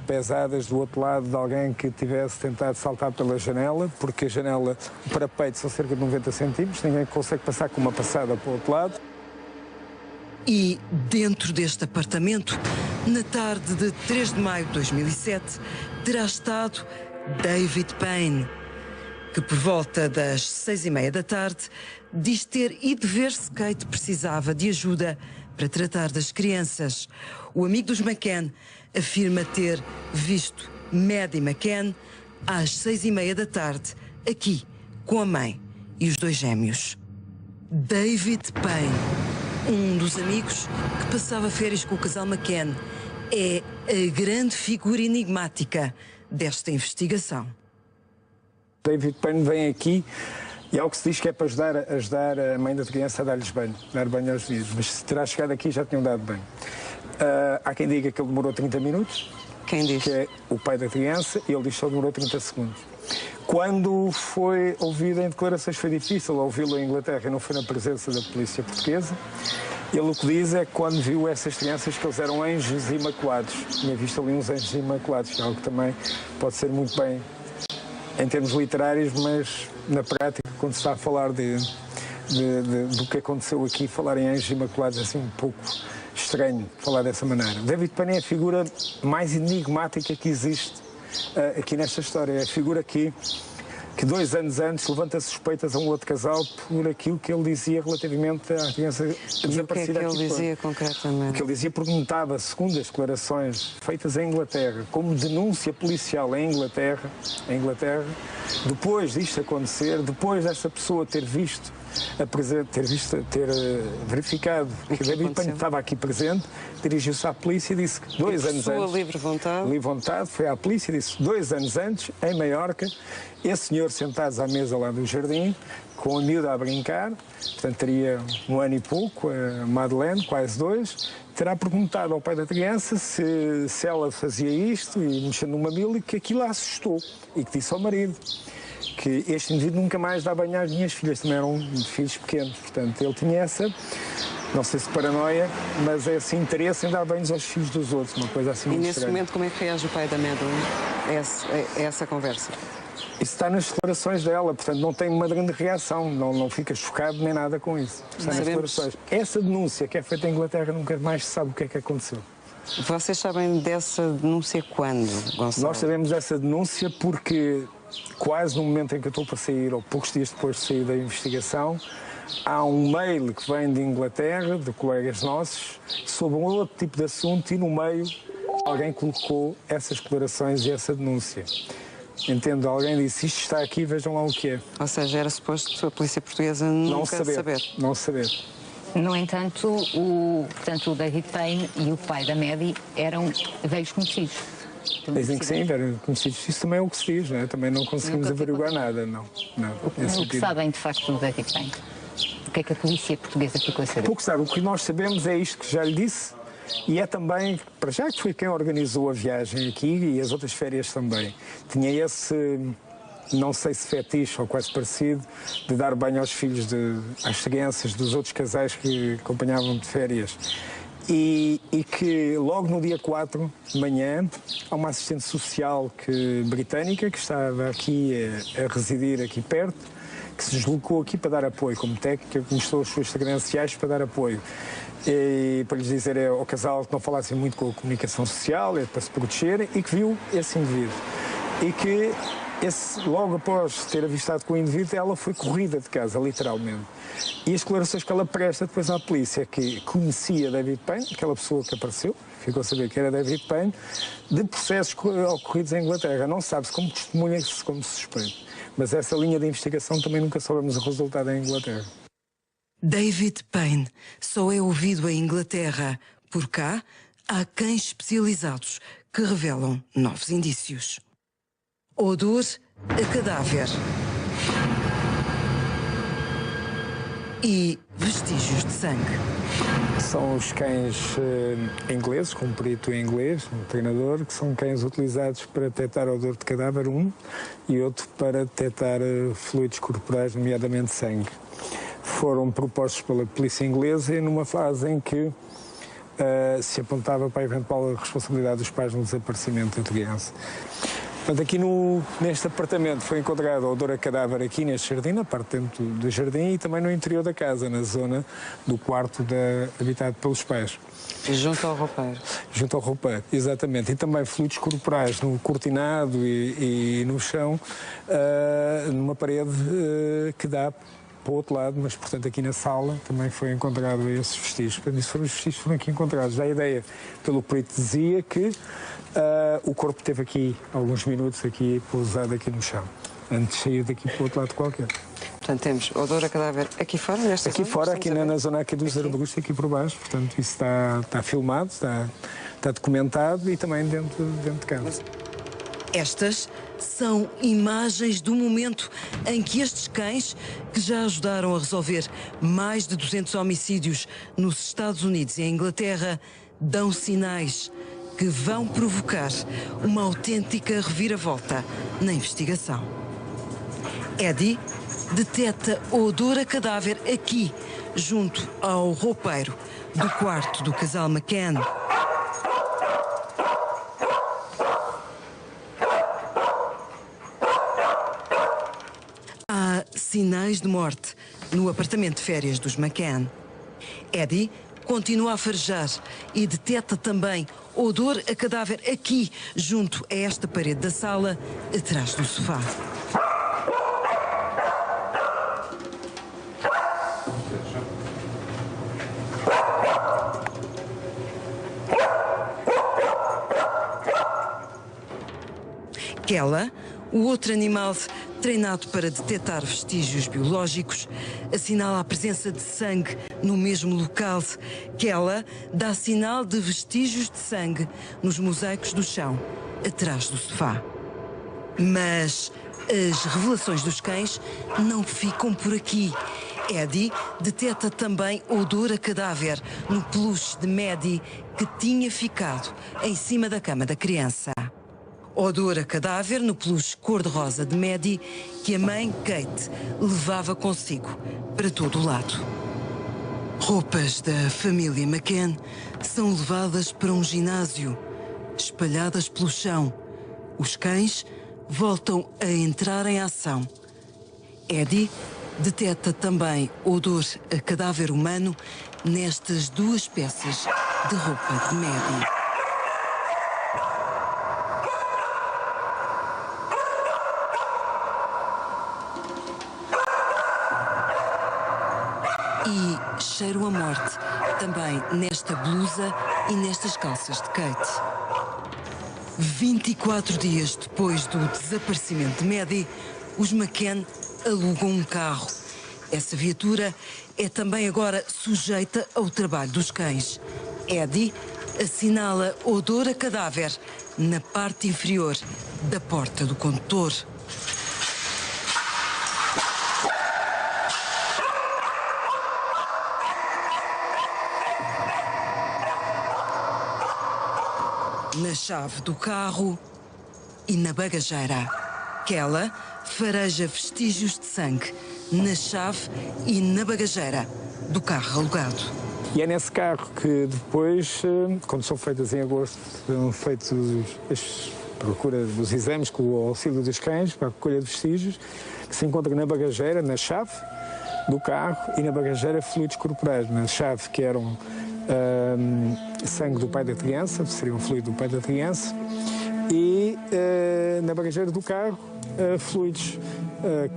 pesadas do outro lado de alguém que tivesse tentado saltar pela janela, porque a janela, o parapeito são cerca de 90 centímetros, ninguém consegue passar com uma passada para o outro lado. E dentro deste apartamento, na tarde de 3 de maio de 2007, terá estado David Payne, que por volta das 6h30 da tarde diz ter ido ver se Kate precisava de ajuda para tratar das crianças. O amigo dos McCann afirma ter visto Maddie McCann às 6h30 da tarde, aqui, com a mãe e os dois gêmeos. David Payne, um dos amigos que passava férias com o casal McCann, é a grande figura enigmática desta investigação. David Payne vem aqui e é o que se diz que é para ajudar a mãe da criança a dar-lhes banho, dar banho aos filhos, mas se terá chegado aqui já tinham dado banho. Há quem diga que ele demorou 30 minutos, quem diz? Que é o pai da criança, e ele diz que só demorou 30 segundos. Quando foi ouvido em declarações foi difícil ouvi-lo em Inglaterra e não foi na presença da polícia portuguesa. Ele o que diz é que quando viu essas crianças que eles eram anjos imaculados. Tinha visto ali uns anjos imaculados, que é algo que também pode ser muito bem em termos literários, mas na prática, quando se está a falar do que aconteceu aqui, falar em anjos imaculados é assim um pouco estranho falar dessa maneira. David Payne é a figura mais enigmática que existe aqui nesta história. É a figura que 2 anos antes levanta suspeitas a um outro casal por aquilo que ele dizia relativamente à criança desaparecida. E o que é que ele dizia concretamente? O que ele dizia perguntava, segundo as declarações feitas em Inglaterra, como denúncia policial em Inglaterra, depois disto acontecer, depois desta pessoa ter visto ter verificado que David Payne estava aqui presente, dirigiu-se à polícia e disse que 2 anos antes... livre vontade, foi à polícia e disse 2 anos antes, em Maiorca, esse senhor sentados à mesa lá do jardim, com a miúda a brincar, portanto teria 1 ano e pouco, a Madeleine, quase 2, terá perguntado ao pai da criança se ela fazia isto e mexendo no mamilo, e que aquilo a assustou, e que disse ao marido que este indivíduo nunca mais dá banho às minhas filhas, também eram filhos pequenos, portanto ele tinha essa, não sei se paranoia, mas esse interesse em dar banhos aos filhos dos outros, uma coisa assim muito estranha. E nesse momento como é que reage o pai da Madeleine a essa conversa? Isso está nas declarações dela, portanto não tem uma grande reação, não fica chocado nem nada com isso. Está nas declarações. Essa denúncia que é feita em Inglaterra nunca mais se sabe o que é que aconteceu. Vocês sabem dessa denúncia quando, Gonçalo? Nós sabemos dessa denúncia porque quase no momento em que eu estou para sair, ou poucos dias depois de sair da investigação, há um mail que vem de Inglaterra, de colegas nossos, sobre um outro tipo de assunto, e no meio alguém colocou essas declarações e essa denúncia. Entendo, alguém disse, isto está aqui, vejam lá o que é. Ou seja, era suposto a polícia portuguesa nunca saber. Não saber. No entanto, o David Payne e o pai da Maddie eram velhos conhecidos. Dizem que sim, eram conhecidos. Isso também é o que se diz, não é? Também não conseguimos averiguar nada, não. O que sabem, de facto, do David Payne? O que é que a polícia portuguesa ficou a saber? Pouco sabe. O que nós sabemos é isto que já lhe disse, e é também, para já que foi quem organizou a viagem aqui e as outras férias também. Tinha esse, não sei se fetiche ou quase parecido, de dar banho aos filhos, às crianças dos outros casais que acompanhavam de férias. E que logo no dia 4 de manhã há uma assistente social britânica que estava aqui a residir aqui perto, que se deslocou aqui para dar apoio, como técnica, que mostrou as suas credenciais para dar apoio. E para lhes dizer ao casal que não falassem muito com a comunicação social, para se protegerem, e que viu esse indivíduo. E que logo após ter avistado com o indivíduo, ela foi corrida de casa, literalmente. E as declarações que ela presta depois à polícia é que conhecia David Payne, aquela pessoa que apareceu, ficou a saber que era David Payne, de processos ocorridos em Inglaterra. Não sabe-se como testemunha, como suspeito. Mas essa linha de investigação também nunca soubemos o resultado em Inglaterra. David Payne só é ouvido em Inglaterra. Por cá, há cães especializados que revelam novos indícios. Odor a cadáver. E vestígios de sangue. São os cães ingleses, com um perito em inglês, um treinador, que são cães utilizados para detectar odor de cadáver, e outro para detectar fluidos corporais, nomeadamente sangue. Foram propostos pela polícia inglesa numa fase em que se apontava para a eventual responsabilidade dos pais no desaparecimento da criança. Portanto, aqui neste apartamento foi encontrado odor a cadáver aqui neste jardim, na parte dentro do jardim, e também no interior da casa, na zona do quarto habitado pelos pais. Junto ao roupeiro. Junto ao roupeiro, exatamente. E também fluidos corporais no cortinado e no chão, numa parede que dá para o outro lado, mas, portanto, aqui na sala também foi encontrado esses vestígios. Portanto, isso foram os vestígios que foram aqui encontrados. A ideia, pelo perito, dizia que o corpo teve aqui alguns minutos aqui pousado aqui no chão, antes de sair daqui para o outro lado qualquer. Portanto, temos odor a cadáver aqui fora, nesta aqui zona? Fora, aqui na zona aqui dos arbustos, aqui por baixo. Portanto, isso está filmado, está documentado, e também dentro de casa. Estas são imagens do momento em que estes cães, que já ajudaram a resolver mais de 200 homicídios nos Estados Unidos e em Inglaterra, dão sinais que vão provocar uma autêntica reviravolta na investigação. Eddie detecta odor a cadáver aqui, junto ao roupeiro do quarto do casal McCann. Há sinais de morte no apartamento de férias dos McCann. Eddie continua a farejar e detecta também odor a cadáver aqui, junto a esta parede da sala, atrás do sofá. Kela, o outro animal treinado para detectar vestígios biológicos, assinala a presença de sangue no mesmo local. Kela dá sinal de vestígios de sangue nos mosaicos do chão, atrás do sofá. Mas as revelações dos cães não ficam por aqui. Eddie detecta também odor a cadáver no peluche de Maddie que tinha ficado em cima da cama da criança. Odor a cadáver no peluche cor-de-rosa de Maddie que a mãe Kate levava consigo para todo o lado. Roupas da família McCann são levadas para um ginásio, espalhadas pelo chão. Os cães voltam a entrar em ação. Eddie detecta também odor a cadáver humano nestas duas peças de roupa de Maddie. E cheiro a morte também nesta blusa e nestas calças de Kate. 24 dias depois do desaparecimento de Maddie, os McCann alugam um carro. Essa viatura é também agora sujeita ao trabalho dos cães. Eddie assinala odor a cadáver na parte inferior da porta do condutor. Na chave do carro e na bagageira. Kela fareja vestígios de sangue na chave e na bagageira do carro alugado. E é nesse carro que depois, quando são feitas em agosto, são feitos a procura dos exames com o auxílio dos cães para a recolha de vestígios, que se encontra na bagageira, na chave do carro e na bagageira fluidos corporais. Na chave que eram sangue do pai da criança, seria um fluido do pai da criança, e na bagageira do carro fluidos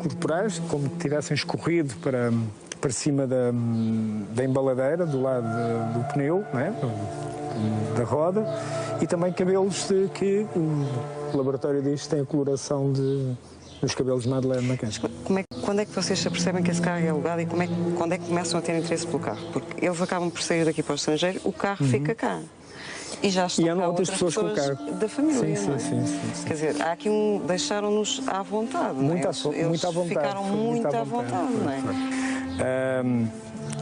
corporais, como que tivessem escorrido para cima da embaladeira, do lado do pneu, né, da roda, e também cabelos que o laboratório diz que tem a coloração dos cabelos de Madeleine McCann. Quando é que vocês se apercebem que esse carro é alugado e quando é que começam a ter interesse pelo carro? Porque eles acabam por sair daqui para o estrangeiro, o carro fica cá. E já estão cá outras pessoas com o carro da família, sim, não é? sim. Quer dizer, há aqui deixaram-nos à vontade. Muito à vontade. Ficaram muito à vontade, não é?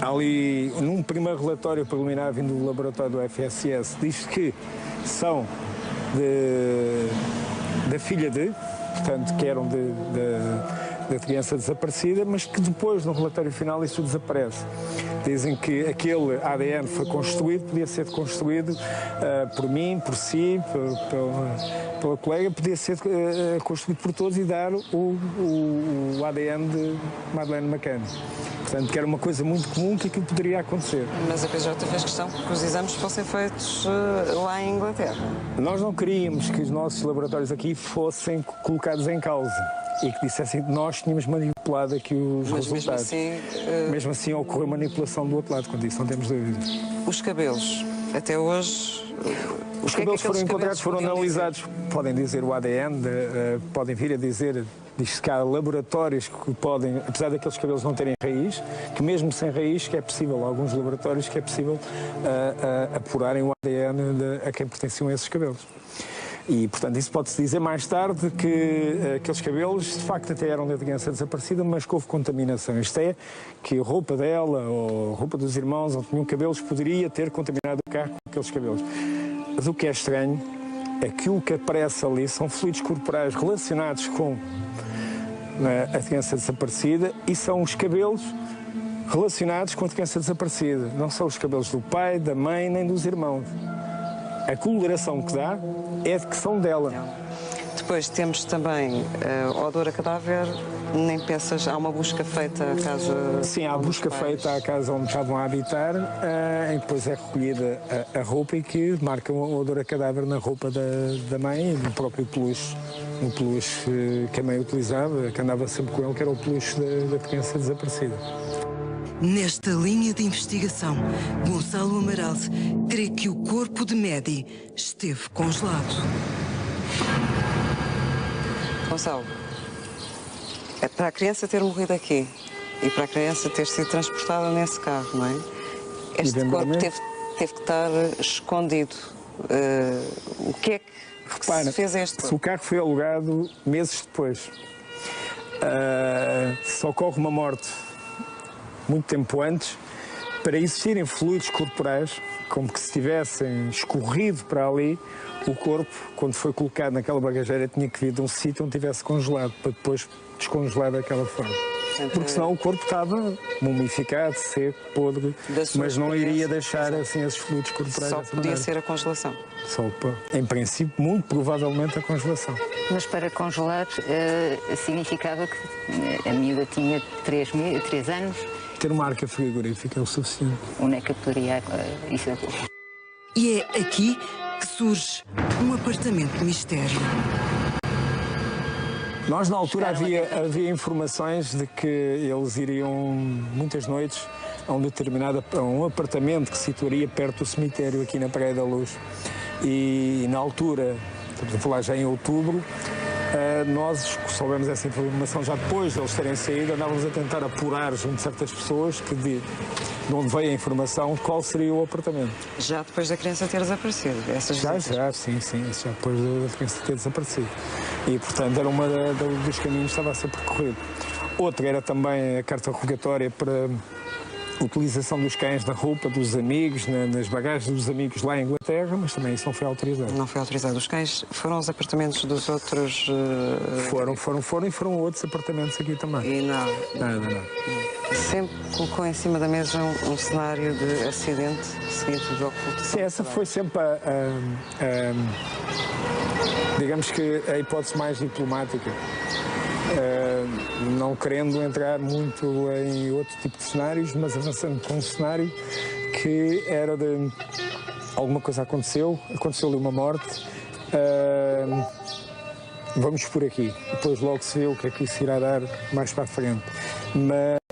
Ali, num primeiro relatório preliminar vindo do laboratório do FSS, diz que são da filha portanto, que eram da criança desaparecida, mas que depois, no relatório final, isso desaparece. Dizem que aquele ADN foi construído, podia ser construído por mim, por si, pela colega, podia ser construído por todos e dar o ADN de Madeleine McCann. Portanto, que era uma coisa muito comum que aquilo poderia acontecer. Mas a PJ fez questão que os exames fossem feitos lá em Inglaterra. Nós não queríamos que os nossos laboratórios aqui fossem colocados em causa e que dissessem que nós tínhamos manipulado aqui os resultados. Mesmo assim ocorreu manipulação do outro lado, quando isso não temos dúvida. Os cabelos, até hoje... Os cabelos foram encontrados, foram analisados. Podem dizer o ADN, podem vir a dizer... Diz-se que há laboratórios que podem, apesar daqueles cabelos não terem raiz, que mesmo sem raiz, que é possível, alguns laboratórios que é possível apurarem o ADN a quem pertenciam esses cabelos. E, portanto, isso pode-se dizer mais tarde que aqueles cabelos, de facto, até eram da criança desaparecida, mas que houve contaminação. Isto é, que a roupa dela ou a roupa dos irmãos ou tinham cabelos poderia ter contaminado o carro com aqueles cabelos. Mas o que é estranho é que o que aparece ali são fluidos corporais relacionados com a criança desaparecida e são os cabelos relacionados com a criança desaparecida. Não são os cabelos do pai, da mãe, nem dos irmãos. A coloração que dá é de que são dela. Depois temos também odor a cadáver, nem pensas, há uma busca feita à casa... Sim, há busca feita à casa onde estavam a habitar e depois é recolhida a roupa e que marca o odor a cadáver na roupa da mãe e no próprio peluche. Um peluche que a mãe utilizava, que andava sempre com ele, que era o peluche da criança desaparecida. Nesta linha de investigação, Gonçalo Amaral crê que o corpo de Maddie esteve congelado. Gonçalo, para a criança ter morrido aqui, e para a criança ter sido transportada nesse carro, não é? Este corpo teve que estar escondido. O que é que se fez a este corpo? Se o carro foi alugado meses depois, se ocorre uma morte muito tempo antes, para existirem fluidos corporais, como que se tivessem escorrido para ali, o corpo, quando foi colocado naquela bagageira, tinha que vir de um sítio onde tivesse congelado, para depois descongelar daquela forma. Porque senão o corpo estava mumificado, seco, podre, mas não iria deixar assim esses fluidos corporais. Só podia ser a congelação. Em princípio, muito provavelmente a congelação. Mas para congelar significava que a miúda tinha 3 anos. Ter uma arca frigorífica é o suficiente. Onde é que poderia isso? E é aqui que surge um apartamento de mistério. Nós, na altura, havia informações de que eles iriam, muitas noites, a um apartamento que se situaria perto do cemitério, aqui na Praia da Luz. E, na altura, estamos a falar já em outubro, nós soubemos essa informação já depois de eles terem saído, andávamos a tentar apurar junto de certas pessoas de onde veio a informação qual seria o apartamento. Já depois da criança ter desaparecido? Sim, já depois da criança ter desaparecido. E, portanto, era uma dos caminhos que estava a ser percorrido. Outra era também a carta rogatória para utilização dos cães na roupa dos amigos, nas bagagens dos amigos lá em Inglaterra, mas também isso não foi autorizado. Não foi autorizado. Os cães foram aos apartamentos dos outros... Foram outros apartamentos aqui também. E nada? Nada. Sempre colocou em cima da mesa um cenário de acidente seguido de ocultação? Sim, essa foi sempre digamos que a hipótese mais diplomática. Não querendo entrar muito em outro tipo de cenários, mas avançando com um cenário que era de alguma coisa aconteceu-lhe uma morte, vamos por aqui, depois logo se vê o que é que isso irá dar mais para a frente.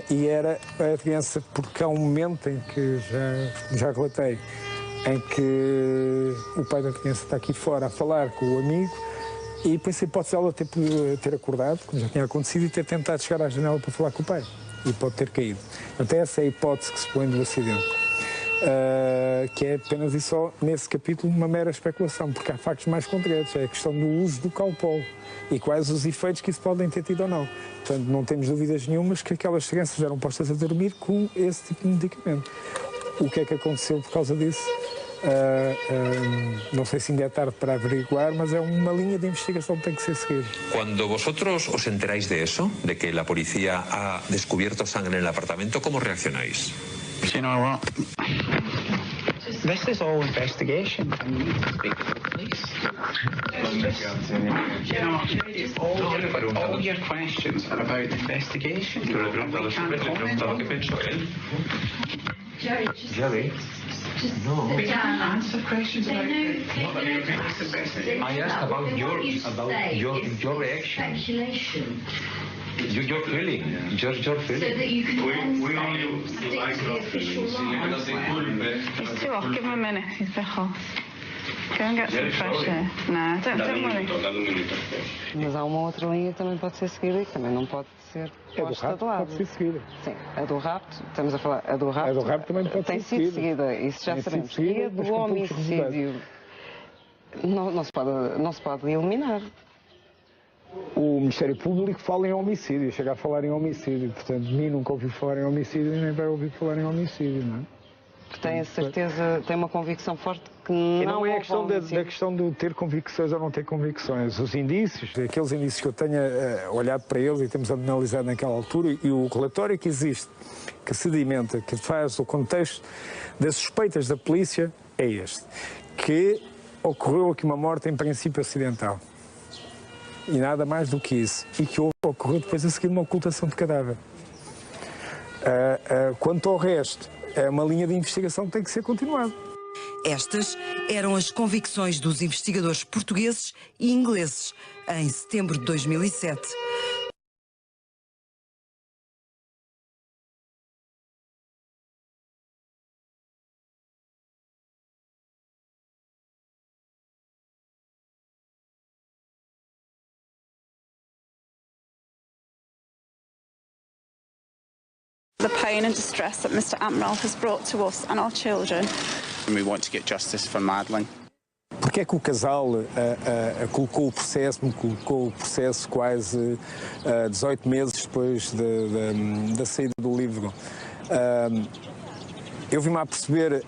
E era a criança, porque há um momento em que já relatei, em que o pai da criança está aqui fora a falar com o amigo, e pensei, pode-se ela ter acordado, como já tinha acontecido, e ter tentado chegar à janela para falar com o pai. E pode ter caído. Até essa é a hipótese que se põe do acidente. Que é apenas e só, nesse capítulo, uma mera especulação, porque há factos mais concretos. É a questão do uso do Calpol e quais os efeitos que isso podem ter tido ou não. Portanto, não temos dúvidas nenhumas que aquelas crianças eram postas a dormir com esse tipo de medicamento. O que é que aconteceu por causa disso? No sé si ainda é tarde para averiguar, mas é una línea de investigación que tem que ser seguida. Cuando vosotros os enteráis de eso, de que la policía ha descubierto sangre en el apartamento, ¿cómo reaccionáis? You know what? This is all investigation. And you need to speak to the police. You know, all your questions are about the investigation. We can't comment on them. Jerry? No. We can't answer questions about it. I asked about your reaction. Speculation. Your feeling. Your feeling. So that you can He's too off. Give him a minute. He's a bit hot. Go and get some fresh air. No, don't worry. Mas há uma outra linha que também pode ser seguida e que também não pode ser posta de lado. Pode ser seguida. Sim, a do rapto, estamos a falar, a do rapto também pode tem ser sido seguida, isso já sabemos. E a do homicídio não se pode eliminar. O Ministério Público fala em homicídio, chega a falar em homicídio, portanto, de mim nunca ouvi falar em homicídio e nem vai ouvir falar em homicídio, não é? Tem a certeza, tem uma convicção forte que não é a questão da questão de ter convicções ou não ter convicções. Os indícios, aqueles indícios que eu tenha olhado para eles e temos analisado naquela altura, e o relatório que existe, que sedimenta, que faz o contexto das suspeitas da polícia, é este. Que ocorreu aqui uma morte em princípio acidental. E nada mais do que isso. E que ocorreu depois a seguir uma ocultação de cadáver. Quanto ao resto, é uma linha de investigação que tem que ser continuada. Estas eram as convicções dos investigadores portugueses e ingleses em setembro de 2007. The pain and distress that Mr. Amaral has brought to us and our children. And we want to get justice for Madeleine. Porque é que o casal colocou o processo quase 18 meses depois da saída do livro? Eu vim-me a perceber,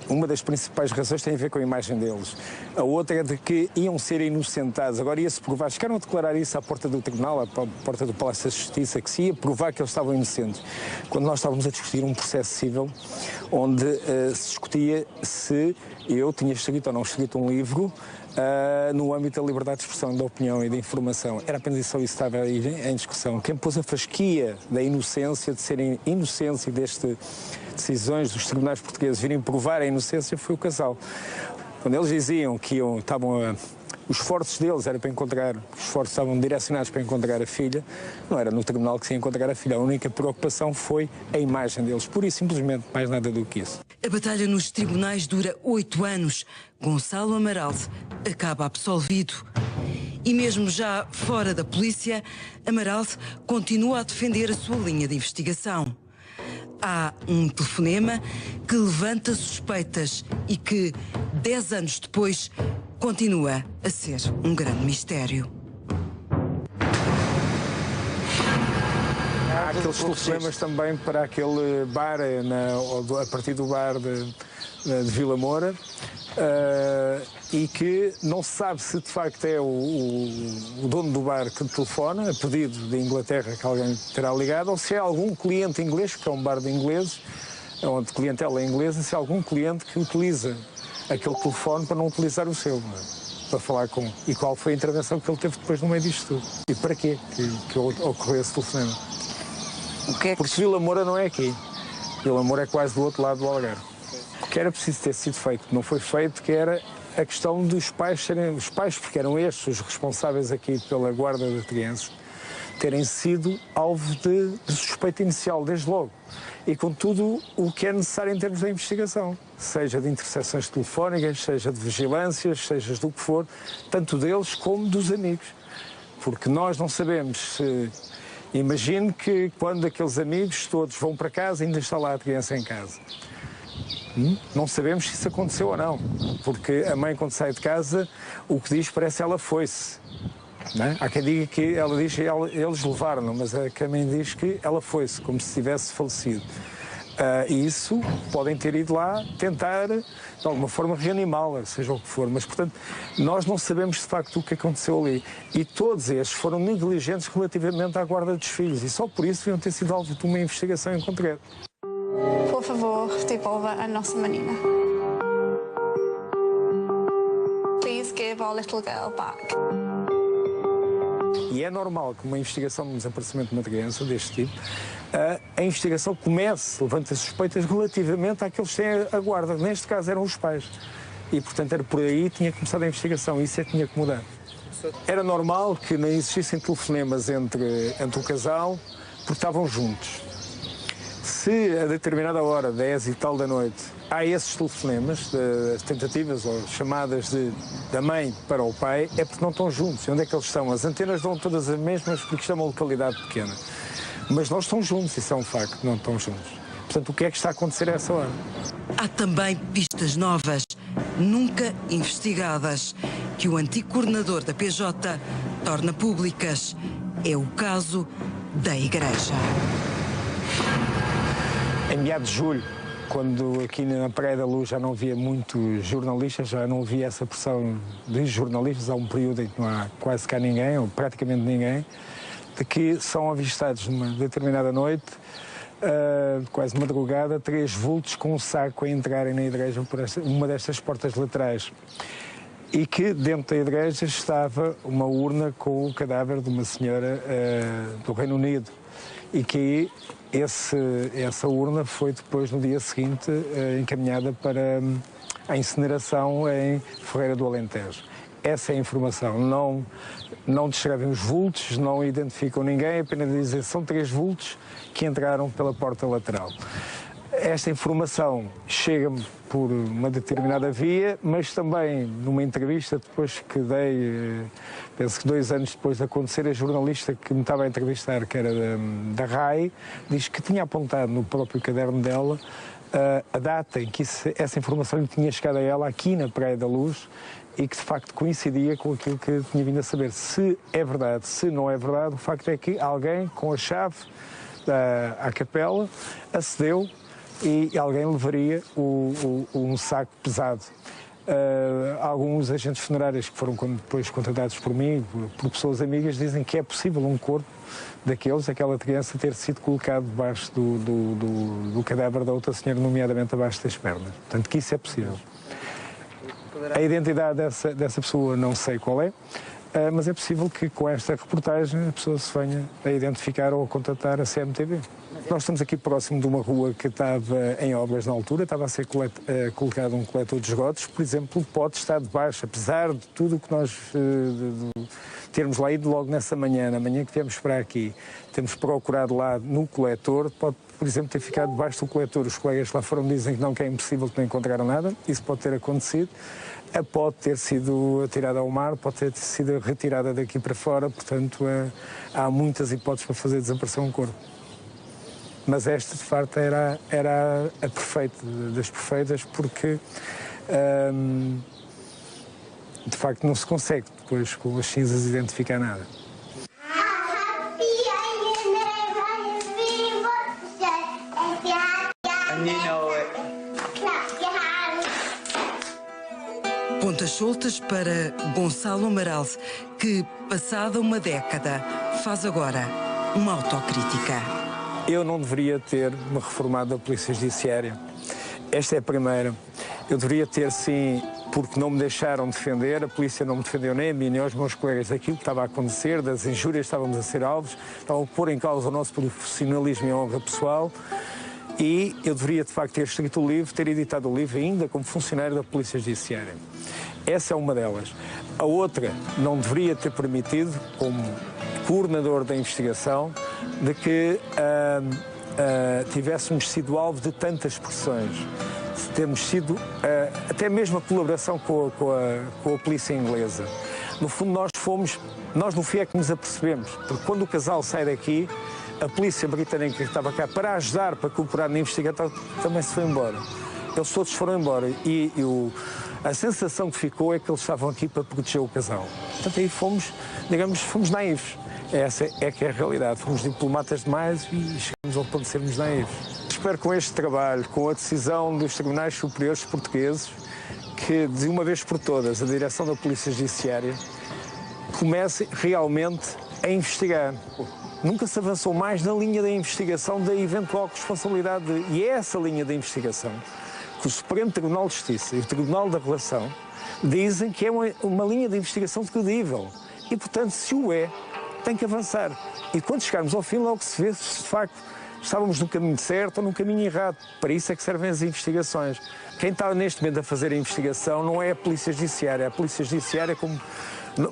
uma das principais razões tem a ver com a imagem deles. A outra é de que iam ser inocentados. Agora ia-se provar, chegaram a declarar isso à porta do tribunal, à porta do Palácio da Justiça, que se ia provar que eles estavam inocentes. Quando nós estávamos a discutir um processo civil, onde se discutia se eu tinha escrito ou não escrito um livro no âmbito da liberdade de expressão, da opinião e da informação. Era apenas só isso que estava aí em discussão. Quem pôs a fasquia da inocência, de serem inocentes e destas decisões dos tribunais portugueses virem provar a inocência, foi o casal. Quando eles diziam que os esforços deles era para encontrar, os esforços estavam direcionados para encontrar a filha, não era no tribunal que se ia encontrar a filha. A única preocupação foi a imagem deles, pura e simplesmente, mais nada do que isso. A batalha nos tribunais dura 8 anos. Gonçalo Amaral acaba absolvido. E mesmo já fora da polícia, Amaral continua a defender a sua linha de investigação. Há um telefonema que levanta suspeitas e que, 10 anos depois, continua a ser um grande mistério. Há aqueles telefonemas também para aquele bar, a partir do bar de Vila Moura, e que não se sabe se de facto é o dono do bar que telefona, a pedido de Inglaterra, que alguém terá ligado, ou se é algum cliente inglês, porque é um bar de ingleses, onde a clientela é inglesa, se é algum cliente que utiliza aquele telefone para não utilizar o seu, para falar com. E qual foi a intervenção que ele teve depois no meio disto tudo? E para quê que ocorreu esse telefonema? Porque Vila Moura não é aqui. Vila Moura é quase do outro lado do Algarve. O que era preciso ter sido feito, que não foi feito, que era a questão dos pais serem, os pais, porque eram estes os responsáveis aqui pela guarda da criança, terem sido alvo de suspeita inicial, desde logo. E com tudo o que é necessário em termos de investigação, seja de interseções telefónicas, seja de vigilâncias, seja do que for, tanto deles como dos amigos. Porque nós não sabemos se... Imagine que quando aqueles amigos todos vão para casa, ainda está lá a criança em casa. Não sabemos se isso aconteceu ou não, porque a mãe, quando sai de casa, o que diz parece que ela foi-se. Há quem diga que ela diz que eles levaram-no, mas a mãe diz que ela foi-se, como se tivesse falecido. E isso podem ter ido lá tentar, de alguma forma, reanimá-la, seja o que for. Mas, portanto, nós não sabemos de facto o que aconteceu ali. E todos estes foram negligentes relativamente à guarda dos filhos. E só por isso deviam ter sido alvo de uma investigação em concreto. Por favor, devolva a nossa menina. Please give our little girl back. E é normal que uma investigação de desaparecimento de uma criança deste tipo, a investigação comece, levanta suspeitas relativamente àqueles que têm a guarda. Neste caso eram os pais. E, portanto, era por aí que tinha começado a investigação. Isso é que tinha que mudar. Era normal que não existissem telefonemas entre o casal, porque estavam juntos. Se a determinada hora, 10 e tal da noite, há esses telefonemas, as tentativas ou chamadas da mãe para o pai, é porque não estão juntos. E onde é que eles estão? As antenas dão todas as mesmas porque isto é uma localidade pequena. Mas não estão juntos, isso é um facto, não estão juntos. Portanto, o que é que está a acontecer a essa hora? Há também pistas novas, nunca investigadas, que o antigo coordenador da PJ torna públicas. É o caso da Igreja. Em meados de julho, quando aqui na Praia da Luz já não havia muitos jornalistas, já não havia essa pressão de jornalistas, há um período em que não há quase cá ninguém, ou praticamente ninguém, de que são avistados numa determinada noite, quase madrugada, 3 vultos com um saco a entrarem na igreja por uma destas portas laterais. E que dentro da igreja estava uma urna com o cadáver de uma senhora do Reino Unido. E que essa urna foi depois, no dia seguinte, encaminhada para a incineração em Ferreira do Alentejo. Essa é a informação. Não descrevem os vultos, não identificam ninguém, apenas dizem que são 3 vultos que entraram pela porta lateral. esta informação chega-me por uma determinada via, mas também numa entrevista depois que dei, penso que 2 anos depois de acontecer, a jornalista que me estava a entrevistar, que era da RAI, diz que tinha apontado no próprio caderno dela a data em que essa informação lhe tinha chegado a ela aqui na Praia da Luz e que de facto coincidia com aquilo que tinha vindo a saber. Se é verdade, se não é verdade, o facto é que alguém com a chave à capela acedeu e alguém levaria um saco pesado. Alguns agentes funerários que foram depois contratados por mim, por pessoas amigas, dizem que é possível um corpo daquela criança, ter sido colocado debaixo do cadáver da outra senhora, nomeadamente abaixo das pernas. Portanto, que isso é possível. A identidade dessa pessoa não sei qual é, mas é possível que com esta reportagem a pessoa se venha a identificar ou a contatar a CMTV. Nós estamos aqui próximo de uma rua que estava em obras na altura, estava a ser colocado um coletor de esgotos, por exemplo, pode estar debaixo, apesar de tudo o que nós termos lá ido logo nessa manhã, na manhã que viemos para aqui, temos procurado lá no coletor, pode, por exemplo, ter ficado debaixo do coletor. Os colegas lá foram dizem que é impossível, que não encontraram nada, isso pode ter acontecido. Pode ter sido atirada ao mar, pode ter sido retirada daqui para fora, portanto há muitas hipóteses para fazer desaparecer um corpo. Mas esta, de facto, era a perfeita das perfeitas, porque de facto não se consegue depois com as cinzas identificar nada. Pontas soltas para Gonçalo Amaral, que, passada uma década, faz agora uma autocrítica. Eu não deveria ter me reformado da Polícia Judiciária. Esta é a primeira. Eu deveria ter, sim, porque não me deixaram defender, a polícia não me defendeu nem a mim nem aos meus colegas daquilo que estava a acontecer, das injúrias, estávamos a ser alvos, estavam a pôr em causa o nosso profissionalismo e a honra pessoal. E eu deveria, de facto, ter escrito o livro, ter editado o livro ainda como funcionário da Polícia Judiciária. Essa é uma delas. A outra, não deveria ter permitido, como coordenador da investigação, de que tivéssemos sido alvo de tantas pressões. Temos sido, até mesmo a colaboração com a polícia inglesa. No fundo, nós no fim é que nos apercebemos, porque quando o casal sai daqui, a polícia britânica que estava cá para ajudar, para cooperar na investigação, também se foi embora. Eles todos foram embora e a sensação que ficou é que eles estavam aqui para proteger o casal. Portanto, aí fomos naivos. Essa é que é a realidade. Fomos diplomatas demais e chegamos ao ponto de sermos naivos. Espero com este trabalho, com a decisão dos tribunais superiores portugueses, que de uma vez por todas a direção da Polícia Judiciária comece realmente a investigar. Nunca se avançou mais na linha da investigação da eventual responsabilidade e é essa linha da investigação que o Supremo Tribunal de Justiça e o Tribunal da Relação dizem que é uma linha de investigação credível e, portanto, se o é, tem que avançar. E quando chegarmos ao fim, logo se vê se de facto estávamos no caminho certo ou no caminho errado. Para isso é que servem as investigações. Quem está neste momento a fazer a investigação não é a Polícia Judiciária. A Polícia Judiciária, como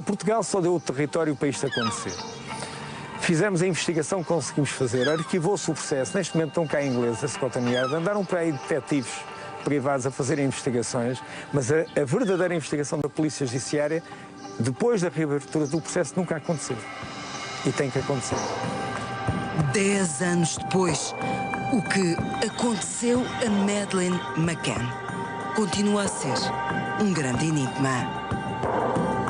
Portugal só deu o território para isto acontecer. Fizemos a investigação que conseguimos fazer, arquivou-se o processo, neste momento estão cá ingleses, a Scotland Yard, andaram para aí detetives privados a fazerem investigações, mas a verdadeira investigação da Polícia Judiciária, depois da reabertura do processo, nunca aconteceu. E tem que acontecer. 10 anos depois, o que aconteceu a Madeleine McCann continua a ser um grande enigma.